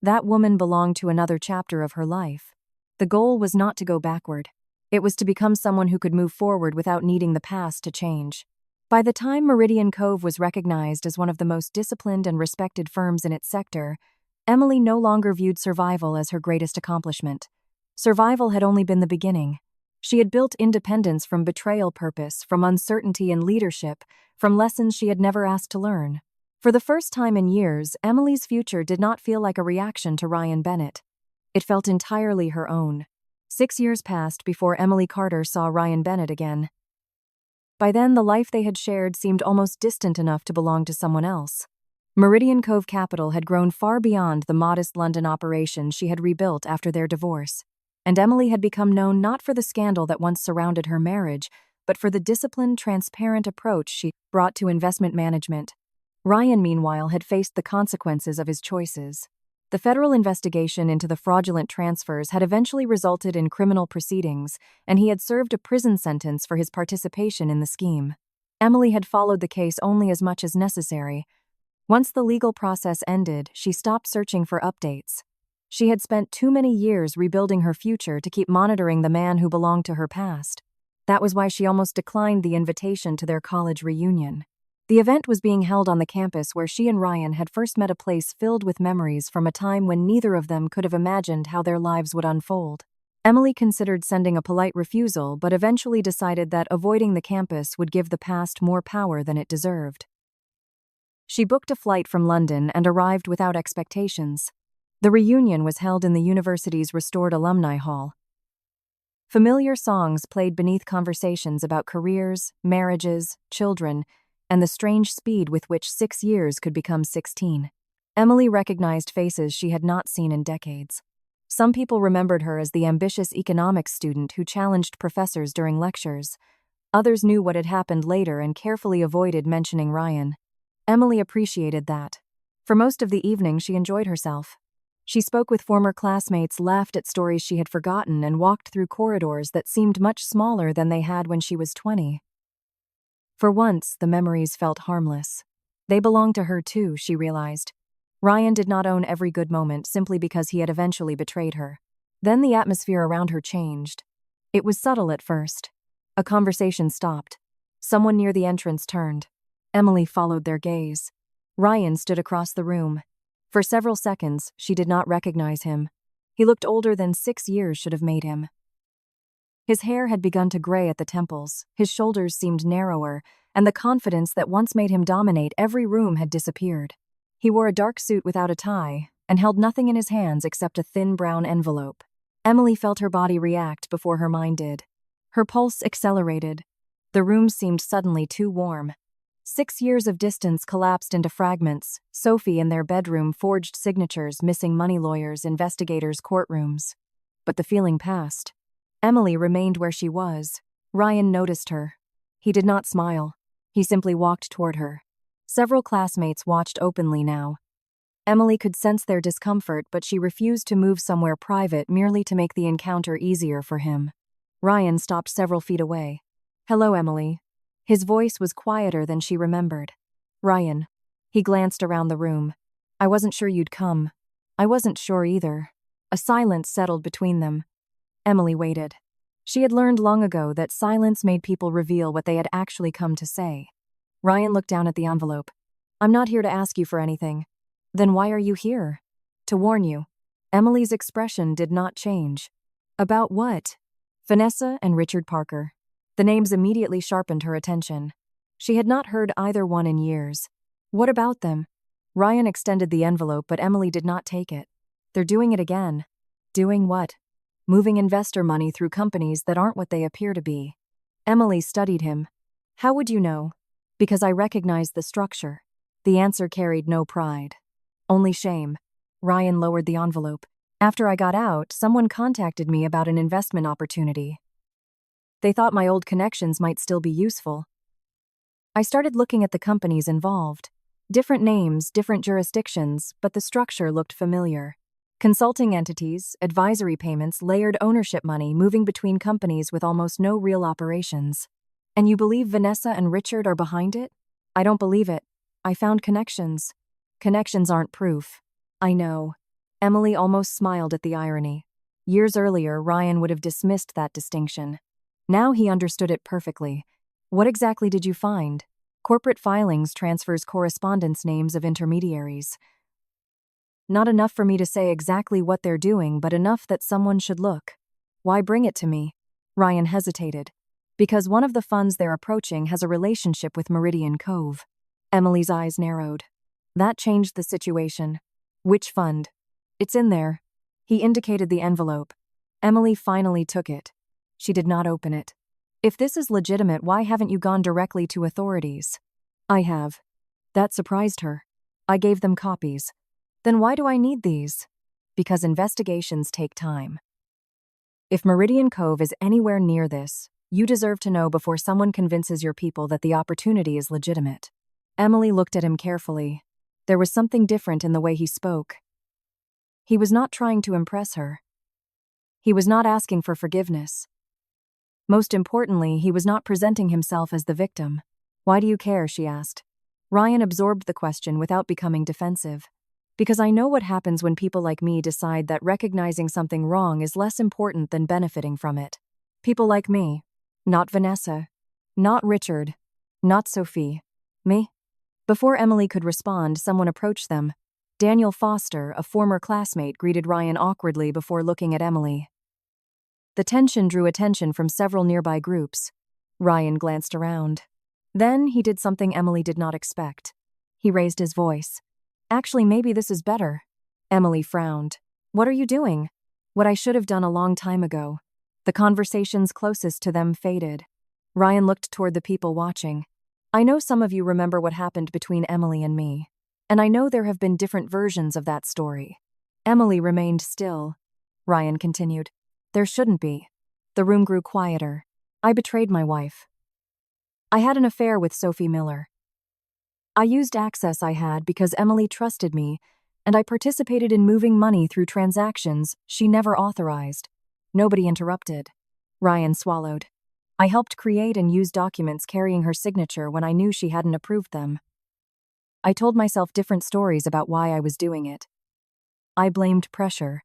S1: That woman belonged to another chapter of her life. The goal was not to go backward. It was to become someone who could move forward without needing the past to change. By the time Meridian Cove was recognized as one of the most disciplined and respected firms in its sector, Emily no longer viewed survival as her greatest accomplishment. Survival had only been the beginning. She had built independence from betrayal, purpose, from uncertainty and leadership, from lessons she had never asked to learn. For the first time in years, Emily's future did not feel like a reaction to Ryan Bennett. It felt entirely her own. 6 years passed before Emily Carter saw Ryan Bennett again. By then, the life they had shared seemed almost distant enough to belong to someone else. Meridian Cove Capital had grown far beyond the modest London operation she had rebuilt after their divorce, and Emily had become known not for the scandal that once surrounded her marriage, but for the disciplined, transparent approach she brought to investment management. Ryan, meanwhile, had faced the consequences of his choices. The federal investigation into the fraudulent transfers had eventually resulted in criminal proceedings, and he had served a prison sentence for his participation in the scheme. Emily had followed the case only as much as necessary. Once the legal process ended, she stopped searching for updates. She had spent too many years rebuilding her future to keep monitoring the man who belonged to her past. That was why she almost declined the invitation to their college reunion. The event was being held on the campus where she and Ryan had first met, a place filled with memories from a time when neither of them could have imagined how their lives would unfold. Emily considered sending a polite refusal, but eventually decided that avoiding the campus would give the past more power than it deserved. She booked a flight from London and arrived without expectations. The reunion was held in the university's restored alumni hall. Familiar songs played beneath conversations about careers, marriages, children, and the strange speed with which 6 years could become 16. Emily recognized faces she had not seen in decades. Some people remembered her as the ambitious economics student who challenged professors during lectures. Others knew what had happened later and carefully avoided mentioning Ryan. Emily appreciated that. For most of the evening, she enjoyed herself. She spoke with former classmates, laughed at stories she had forgotten, and walked through corridors that seemed much smaller than they had when she was 20. For once, the memories felt harmless. They belonged to her too, she realized. Ryan did not own every good moment simply because he had eventually betrayed her. Then the atmosphere around her changed. It was subtle at first. A conversation stopped. Someone near the entrance turned. Emily followed their gaze. Ryan stood across the room. For several seconds, she did not recognize him. He looked older than 6 years should have made him. His hair had begun to gray at the temples, his shoulders seemed narrower, and the confidence that once made him dominate every room had disappeared. He wore a dark suit without a tie, and held nothing in his hands except a thin brown envelope. Emily felt her body react before her mind did. Her pulse accelerated. The room seemed suddenly too warm. 6 years of distance collapsed into fragments. Sophie in their bedroom forged signatures, missing money lawyers, investigators, courtrooms. But the feeling passed. Emily remained where she was. Ryan noticed her. He did not smile. He simply walked toward her. Several classmates watched openly now. Emily could sense their discomfort, but she refused to move somewhere private merely to make the encounter easier for him. Ryan stopped several feet away. "Hello, Emily." His voice was quieter than she remembered. "Ryan." He glanced around the room. "I wasn't sure you'd come." "I wasn't sure either." A silence settled between them. Emily waited. She had learned long ago that silence made people reveal what they had actually come to say. Ryan looked down at the envelope. "I'm not here to ask you for anything." "Then why are you here?" "To warn you." Emily's expression did not change. "About what?" "Vanessa and Richard Parker." The names immediately sharpened her attention. She had not heard either one in years. "What about them?" Ryan extended the envelope, but Emily did not take it. "They're doing it again." "Doing what?" "Moving investor money through companies that aren't what they appear to be." Emily studied him. "How would you know?" "Because I recognized the structure." The answer carried no pride. Only shame. Ryan lowered the envelope. "After I got out, someone contacted me about an investment opportunity. They thought my old connections might still be useful. I started looking at the companies involved. Different names, different jurisdictions, but the structure looked familiar. Consulting entities, advisory payments, layered ownership money moving between companies with almost no real operations. And you believe Vanessa and Richard are behind it? I don't believe it. I found connections. Connections aren't proof. I know. Emily almost smiled at the irony. Years earlier, Ryan would have dismissed that distinction. Now he understood it perfectly. What exactly did you find? Corporate filings, transfers, correspondence, names of intermediaries. Not enough for me to say exactly what they're doing, but enough that someone should look. Why bring it to me? Ryan hesitated. Because one of the funds they're approaching has a relationship with Meridian Cove. Emily's eyes narrowed. That changed the situation. Which fund? It's in there. He indicated the envelope. Emily finally took it. She did not open it. If this is legitimate, why haven't you gone directly to authorities? I have. That surprised her. I gave them copies. Then why do I need these? Because investigations take time. If Meridian Cove is anywhere near this, you deserve to know before someone convinces your people that the opportunity is legitimate. Emily looked at him carefully. There was something different in the way he spoke. He was not trying to impress her. He was not asking for forgiveness. Most importantly, he was not presenting himself as the victim. Why do you care? She asked. Ryan absorbed the question without becoming defensive. Because I know what happens when people like me decide that recognizing something wrong is less important than benefiting from it. People like me. Not Vanessa. Not Richard. Not Sophie. Me? Before Emily could respond, someone approached them. Daniel Foster, a former classmate, greeted Ryan awkwardly before looking at Emily. The tension drew attention from several nearby groups. Ryan glanced around. Then he did something Emily did not expect. He raised his voice. Actually, maybe this is better. Emily frowned. What are you doing? What I should have done a long time ago. The conversations closest to them faded. Ryan looked toward the people watching. I know some of you remember what happened between Emily and me. And I know there have been different versions of that story. Emily remained still. Ryan continued. There shouldn't be. The room grew quieter. I betrayed my wife. I had an affair with Sophie Miller. I used access I had because Emily trusted me, and I participated in moving money through transactions she never authorized. Nobody interrupted. Ryan swallowed. I helped create and use documents carrying her signature when I knew she hadn't approved them. I told myself different stories about why I was doing it. I blamed pressure.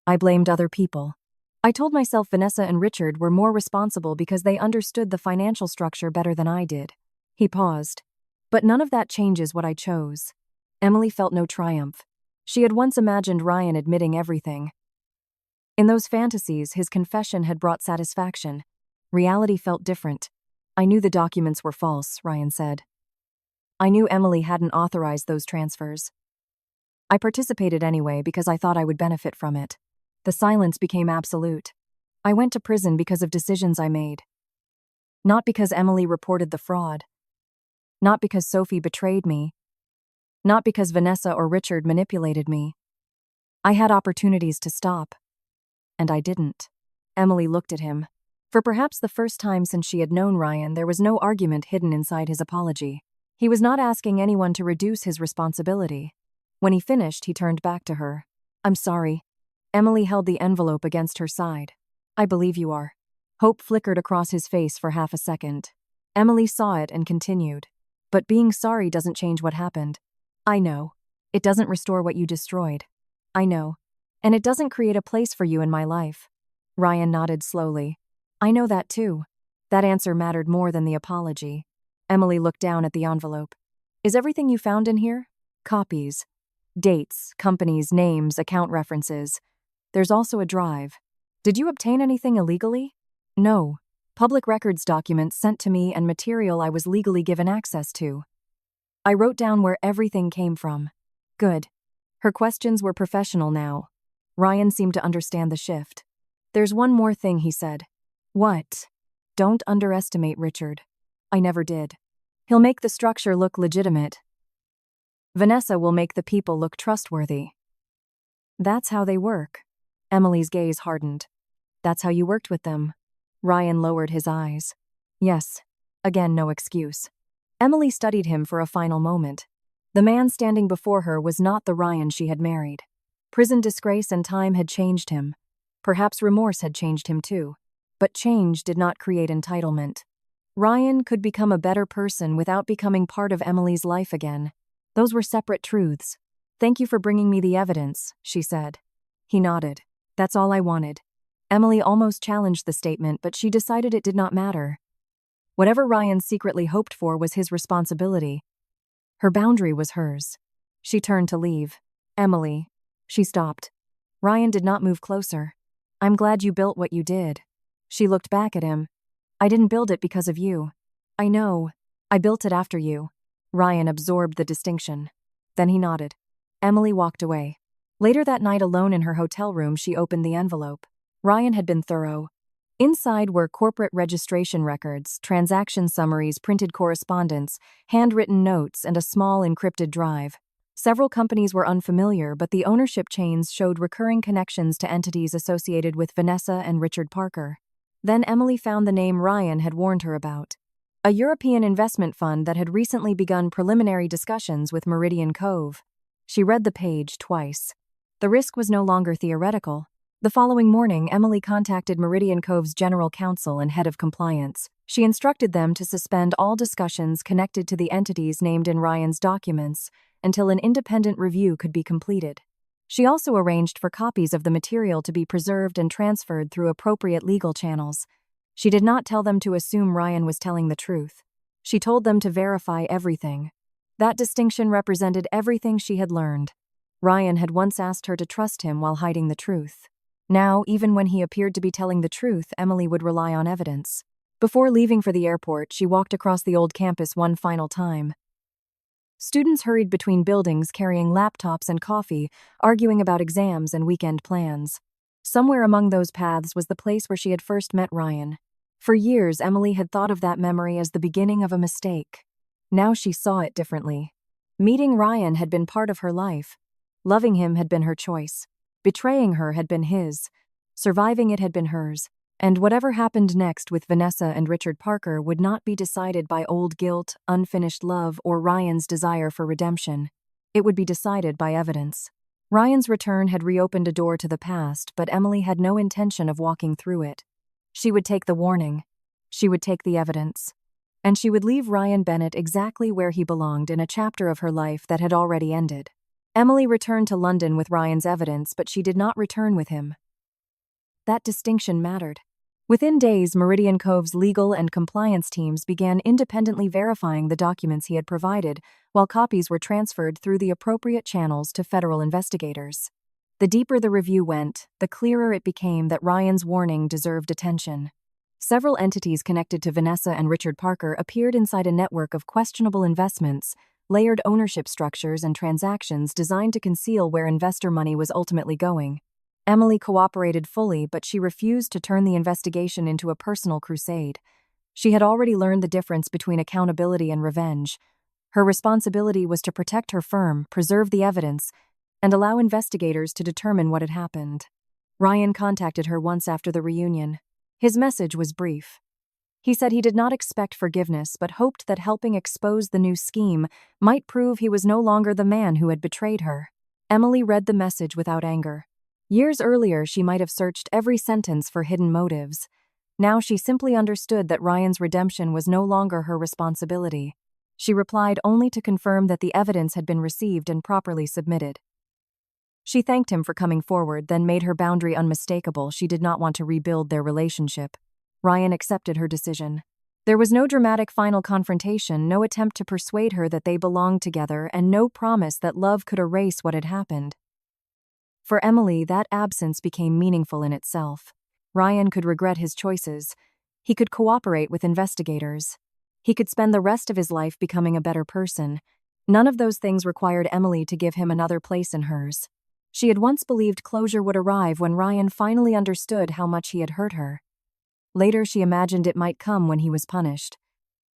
S1: I blamed other people. I told myself Vanessa and Richard were more responsible because they understood the financial structure better than I did. He paused. But none of that changes what I chose. Emily felt no triumph. She had once imagined Ryan admitting everything. In those fantasies, his confession had brought satisfaction. Reality felt different. I knew the documents were false, Ryan said. I knew Emily hadn't authorized those transfers. I participated anyway because I thought I would benefit from it. The silence became absolute. I went to prison because of decisions I made. Not because Emily reported the fraud. Not because Sophie betrayed me. Not because Vanessa or Richard manipulated me. I had opportunities to stop. And I didn't. Emily looked at him. For perhaps the first time since she had known Ryan, there was no argument hidden inside his apology. He was not asking anyone to reduce his responsibility. When he finished, he turned back to her. I'm sorry. Emily held the envelope against her side. I believe you are. Hope flickered across his face for half a second. Emily saw it and continued. But being sorry doesn't change what happened. I know. It doesn't restore what you destroyed. I know. And it doesn't create a place for you in my life. Ryan nodded slowly. I know that too. That answer mattered more than the apology. Emily looked down at the envelope. Is everything you found in here? Copies. Dates, companies, names, account references. There's also a drive. Did you obtain anything illegally? No. Public records documents sent to me and material I was legally given access to. I wrote down where everything came from. Good. Her questions were professional now. Ryan seemed to understand the shift. There's one more thing, he said. What? Don't underestimate Richard. I never did. He'll make the structure look legitimate. Vanessa will make the people look trustworthy. That's how they work. Emily's gaze hardened. That's how you worked with them. Ryan lowered his eyes. Yes. Again, no excuse. Emily studied him for a final moment. The man standing before her was not the Ryan she had married. Prison disgrace and time had changed him. Perhaps remorse had changed him too. But change did not create entitlement. Ryan could become a better person without becoming part of Emily's life again. Those were separate truths. Thank you for bringing me the evidence, she said. He nodded. That's all I wanted. Emily almost challenged the statement, but she decided it did not matter. Whatever Ryan secretly hoped for was his responsibility. Her boundary was hers. She turned to leave. Emily. She stopped. Ryan did not move closer. I'm glad you built what you did. She looked back at him. I didn't build it because of you. I know. I built it after you. Ryan absorbed the distinction. Then he nodded. Emily walked away. Later that night, alone in her hotel room, she opened the envelope. Ryan had been thorough. Inside were corporate registration records, transaction summaries, printed correspondence, handwritten notes, and a small encrypted drive. Several companies were unfamiliar, but the ownership chains showed recurring connections to entities associated with Vanessa and Richard Parker. Then Emily found the name Ryan had warned her about. A European investment fund that had recently begun preliminary discussions with Meridian Cove. She read the page twice. The risk was no longer theoretical. The following morning, Emily contacted Meridian Cove's general counsel and head of compliance. She instructed them to suspend all discussions connected to the entities named in Ryan's documents until an independent review could be completed. She also arranged for copies of the material to be preserved and transferred through appropriate legal channels. She did not tell them to assume Ryan was telling the truth. She told them to verify everything. That distinction represented everything she had learned. Ryan had once asked her to trust him while hiding the truth. Now, even when he appeared to be telling the truth, Emily would rely on evidence. Before leaving for the airport, she walked across the old campus one final time. Students hurried between buildings carrying laptops and coffee, arguing about exams and weekend plans. Somewhere among those paths was the place where she had first met Ryan. For years, Emily had thought of that memory as the beginning of a mistake. Now she saw it differently. Meeting Ryan had been part of her life. Loving him had been her choice. Betraying her had been his. Surviving it had been hers. And whatever happened next with Vanessa and Richard Parker would not be decided by old guilt, unfinished love, or Ryan's desire for redemption. It would be decided by evidence. Ryan's return had reopened a door to the past, but Emily had no intention of walking through it. She would take the warning. She would take the evidence. And she would leave Ryan Bennett exactly where he belonged in a chapter of her life that had already ended. Emily returned to London with Ryan's evidence, but she did not return with him. That distinction mattered. Within days, Meridian Cove's legal and compliance teams began independently verifying the documents he had provided, while copies were transferred through the appropriate channels to federal investigators. The deeper the review went, the clearer it became that Ryan's warning deserved attention. Several entities connected to Vanessa and Richard Parker appeared inside a network of questionable investments, layered ownership structures, and transactions designed to conceal where investor money was ultimately going. Emily cooperated fully, but she refused to turn the investigation into a personal crusade. She had already learned the difference between accountability and revenge. Her responsibility was to protect her firm, preserve the evidence, and allow investigators to determine what had happened. Ryan contacted her once after the reunion. His message was brief. He said he did not expect forgiveness, but hoped that helping expose the new scheme might prove he was no longer the man who had betrayed her. Emily read the message without anger. Years earlier, she might have searched every sentence for hidden motives. Now she simply understood that Ryan's redemption was no longer her responsibility. She replied only to confirm that the evidence had been received and properly submitted. She thanked him for coming forward, then made her boundary unmistakable. She did not want to rebuild their relationship. Ryan accepted her decision. There was no dramatic final confrontation, no attempt to persuade her that they belonged together, and no promise that love could erase what had happened. For Emily, that absence became meaningful in itself. Ryan could regret his choices. He could cooperate with investigators. He could spend the rest of his life becoming a better person. None of those things required Emily to give him another place in hers. She had once believed closure would arrive when Ryan finally understood how much he had hurt her. Later, she imagined it might come when he was punished.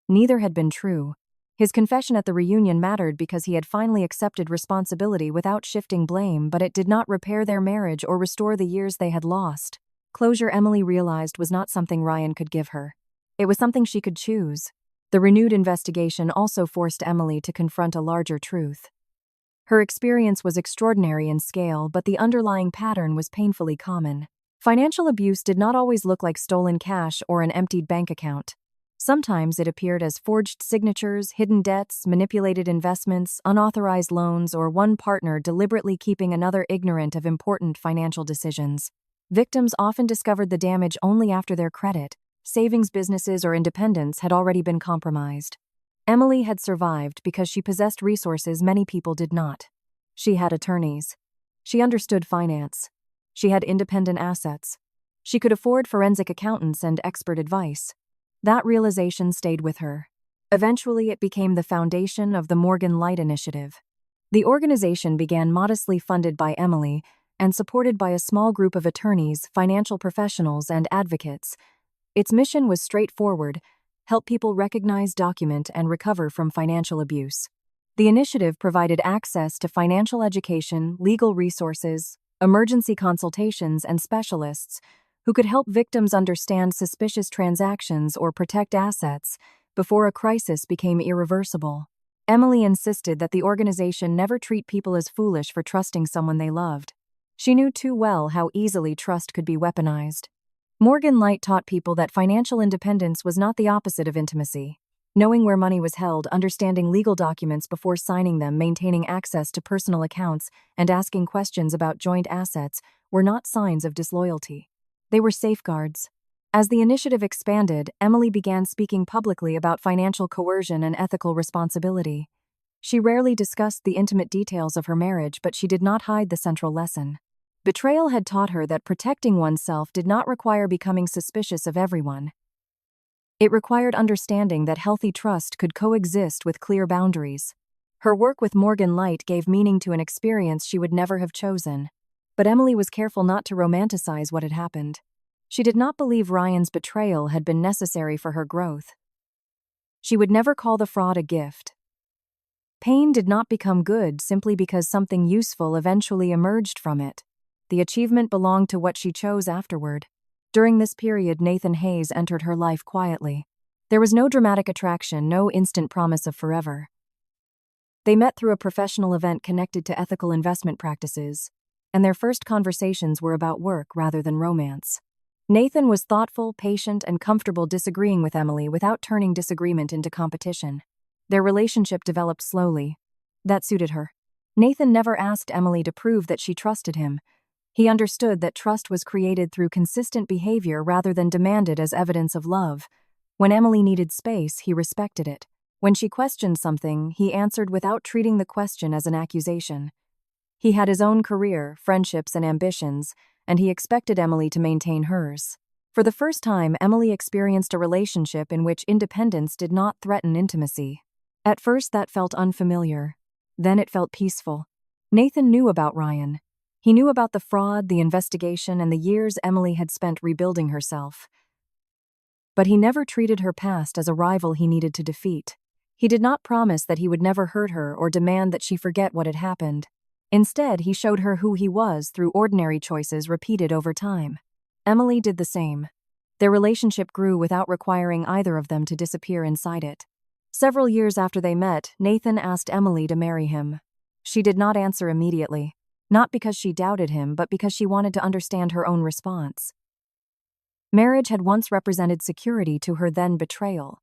S1: Neither had been true. His confession at the reunion mattered because he had finally accepted responsibility without shifting blame, but it did not repair their marriage or restore the years they had lost. Closure, Emily realized, was not something Ryan could give her. It was something she could choose. The renewed investigation also forced Emily to confront a larger truth. Her experience was extraordinary in scale, but the underlying pattern was painfully common. Financial abuse did not always look like stolen cash or an emptied bank account. Sometimes it appeared as forged signatures, hidden debts, manipulated investments, unauthorized loans, or one partner deliberately keeping another ignorant of important financial decisions. Victims often discovered the damage only after their credit, savings businesses, or independence had already been compromised. Emily had survived because she possessed resources many people did not. She had attorneys. She understood finance. She had independent assets. She could afford forensic accountants and expert advice. That realization stayed with her. Eventually, it became the foundation of the Morgan Light Initiative. The organization began modestly funded by Emily and supported by a small group of attorneys, financial professionals, and advocates. Its mission was straightforward: help people recognize, document, and recover from financial abuse. The initiative provided access to financial education, legal resources, emergency consultations, and specialists who could help victims understand suspicious transactions or protect assets before a crisis became irreversible. Emily insisted that the organization never treat people as foolish for trusting someone they loved. She knew too well how easily trust could be weaponized. Morgan Light taught people that financial independence was not the opposite of intimacy. Knowing where money was held, understanding legal documents before signing them, maintaining access to personal accounts, and asking questions about joint assets were not signs of disloyalty. They were safeguards. As the initiative expanded, Emily began speaking publicly about financial coercion and ethical responsibility. She rarely discussed the intimate details of her marriage, but she did not hide the central lesson. Betrayal had taught her that protecting oneself did not require becoming suspicious of everyone. It required understanding that healthy trust could coexist with clear boundaries. Her work with Morgan Light gave meaning to an experience she would never have chosen. But Emily was careful not to romanticize what had happened. She did not believe Ryan's betrayal had been necessary for her growth. She would never call the fraud a gift. Pain did not become good simply because something useful eventually emerged from it. The achievement belonged to what she chose afterward. During this period, Nathan Hayes entered her life quietly. There was no dramatic attraction, no instant promise of forever. They met through a professional event connected to ethical investment practices, and their first conversations were about work rather than romance. Nathan was thoughtful, patient, and comfortable disagreeing with Emily without turning disagreement into competition. Their relationship developed slowly. That suited her. Nathan never asked Emily to prove that she trusted him. He understood that trust was created through consistent behavior rather than demanded as evidence of love. When Emily needed space, he respected it. When she questioned something, he answered without treating the question as an accusation. He had his own career, friendships, and ambitions, and he expected Emily to maintain hers. For the first time, Emily experienced a relationship in which independence did not threaten intimacy. At first, that felt unfamiliar. Then it felt peaceful. Nathan knew about Ryan. He knew about the fraud, the investigation, and the years Emily had spent rebuilding herself. But he never treated her past as a rival he needed to defeat. He did not promise that he would never hurt her or demand that she forget what had happened. Instead, he showed her who he was through ordinary choices repeated over time. Emily did the same. Their relationship grew without requiring either of them to disappear inside it. Several years after they met, Nathan asked Emily to marry him. She did not answer immediately, not because she doubted him, but because she wanted to understand her own response. Marriage had once represented security to her, then betrayal.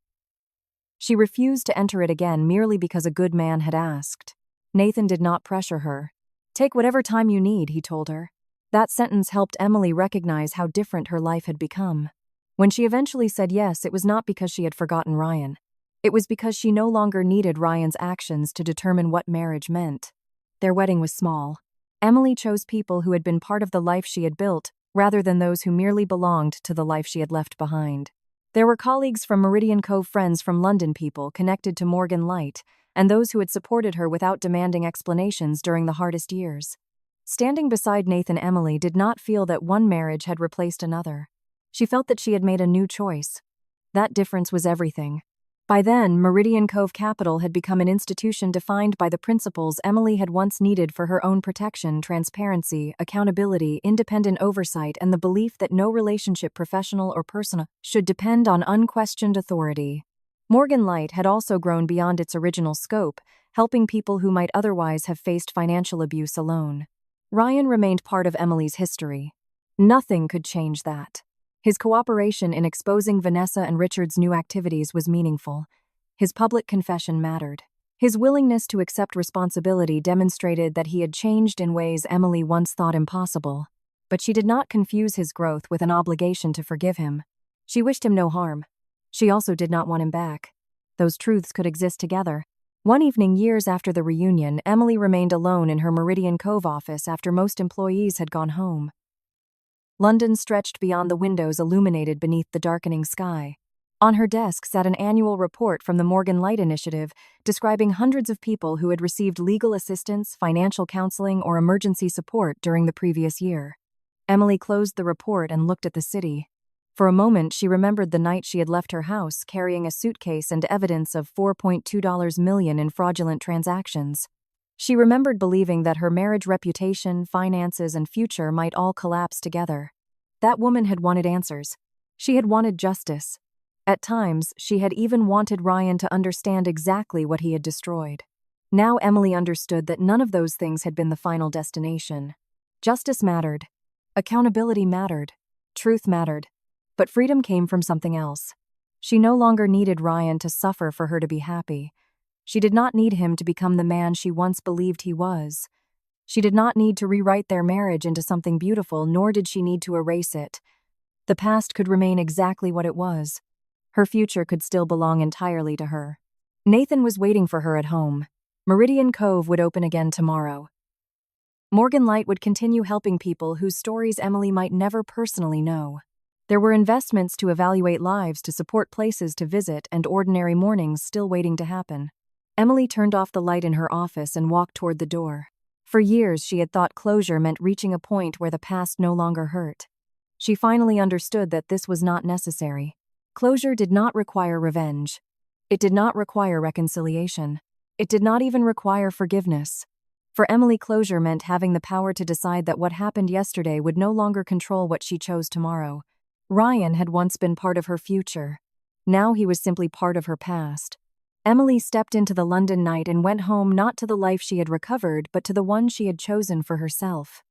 S1: She refused to enter it again merely because a good man had asked. Nathan did not pressure her. "Take whatever time you need," he told her. That sentence helped Emily recognize how different her life had become. When she eventually said yes, it was not because she had forgotten Ryan. It was because she no longer needed Ryan's actions to determine what marriage meant. Their wedding was small. Emily chose people who had been part of the life she had built, rather than those who merely belonged to the life she had left behind. There were colleagues from Meridian Cove, friends from London, people connected to Morgan Light, and those who had supported her without demanding explanations during the hardest years. Standing beside Nathan, Emily did not feel that one marriage had replaced another. She felt that she had made a new choice. That difference was everything. By then, Meridian Cove Capital had become an institution defined by the principles Emily had once needed for her own protection: transparency, accountability, independent oversight, and the belief that no relationship, professional or personal, should depend on unquestioned authority. Morgan Light had also grown beyond its original scope, helping people who might otherwise have faced financial abuse alone. Ryan remained part of Emily's history. Nothing could change that. His cooperation in exposing Vanessa and Richard's new activities was meaningful. His public confession mattered. His willingness to accept responsibility demonstrated that he had changed in ways Emily once thought impossible. But she did not confuse his growth with an obligation to forgive him. She wished him no harm. She also did not want him back. Those truths could exist together. One evening, years after the reunion, Emily remained alone in her Meridian Cove office after most employees had gone home. London stretched beyond the windows illuminated beneath the darkening sky. On her desk sat an annual report from the Morgan Light Initiative, describing hundreds of people who had received legal assistance, financial counseling, or emergency support during the previous year. Emily closed the report and looked at the city. For a moment, she remembered the night she had left her house carrying a suitcase and evidence of $4.2 million in fraudulent transactions. She remembered believing that her marriage, reputation, finances, and future might all collapse together. That woman had wanted answers. She had wanted justice. At times, she had even wanted Ryan to understand exactly what he had destroyed. Now Emily understood that none of those things had been the final destination. Justice mattered. Accountability mattered. Truth mattered. But freedom came from something else. She no longer needed Ryan to suffer for her to be happy. She did not need him to become the man she once believed he was. She did not need to rewrite their marriage into something beautiful, nor did she need to erase it. The past could remain exactly what it was. Her future could still belong entirely to her. Nathan was waiting for her at home. Meridian Cove would open again tomorrow. Morgan Light would continue helping people whose stories Emily might never personally know. There were investments to evaluate lives, to support places to visit, and ordinary mornings still waiting to happen. Emily turned off the light in her office and walked toward the door. For years, she had thought closure meant reaching a point where the past no longer hurt. She finally understood that this was not necessary. Closure did not require revenge. It did not require reconciliation. It did not even require forgiveness. For Emily, closure meant having the power to decide that what happened yesterday would no longer control what she chose tomorrow. Ryan had once been part of her future. Now he was simply part of her past. Emily stepped into the London night and went home, not to the life she had recovered, but to the one she had chosen for herself.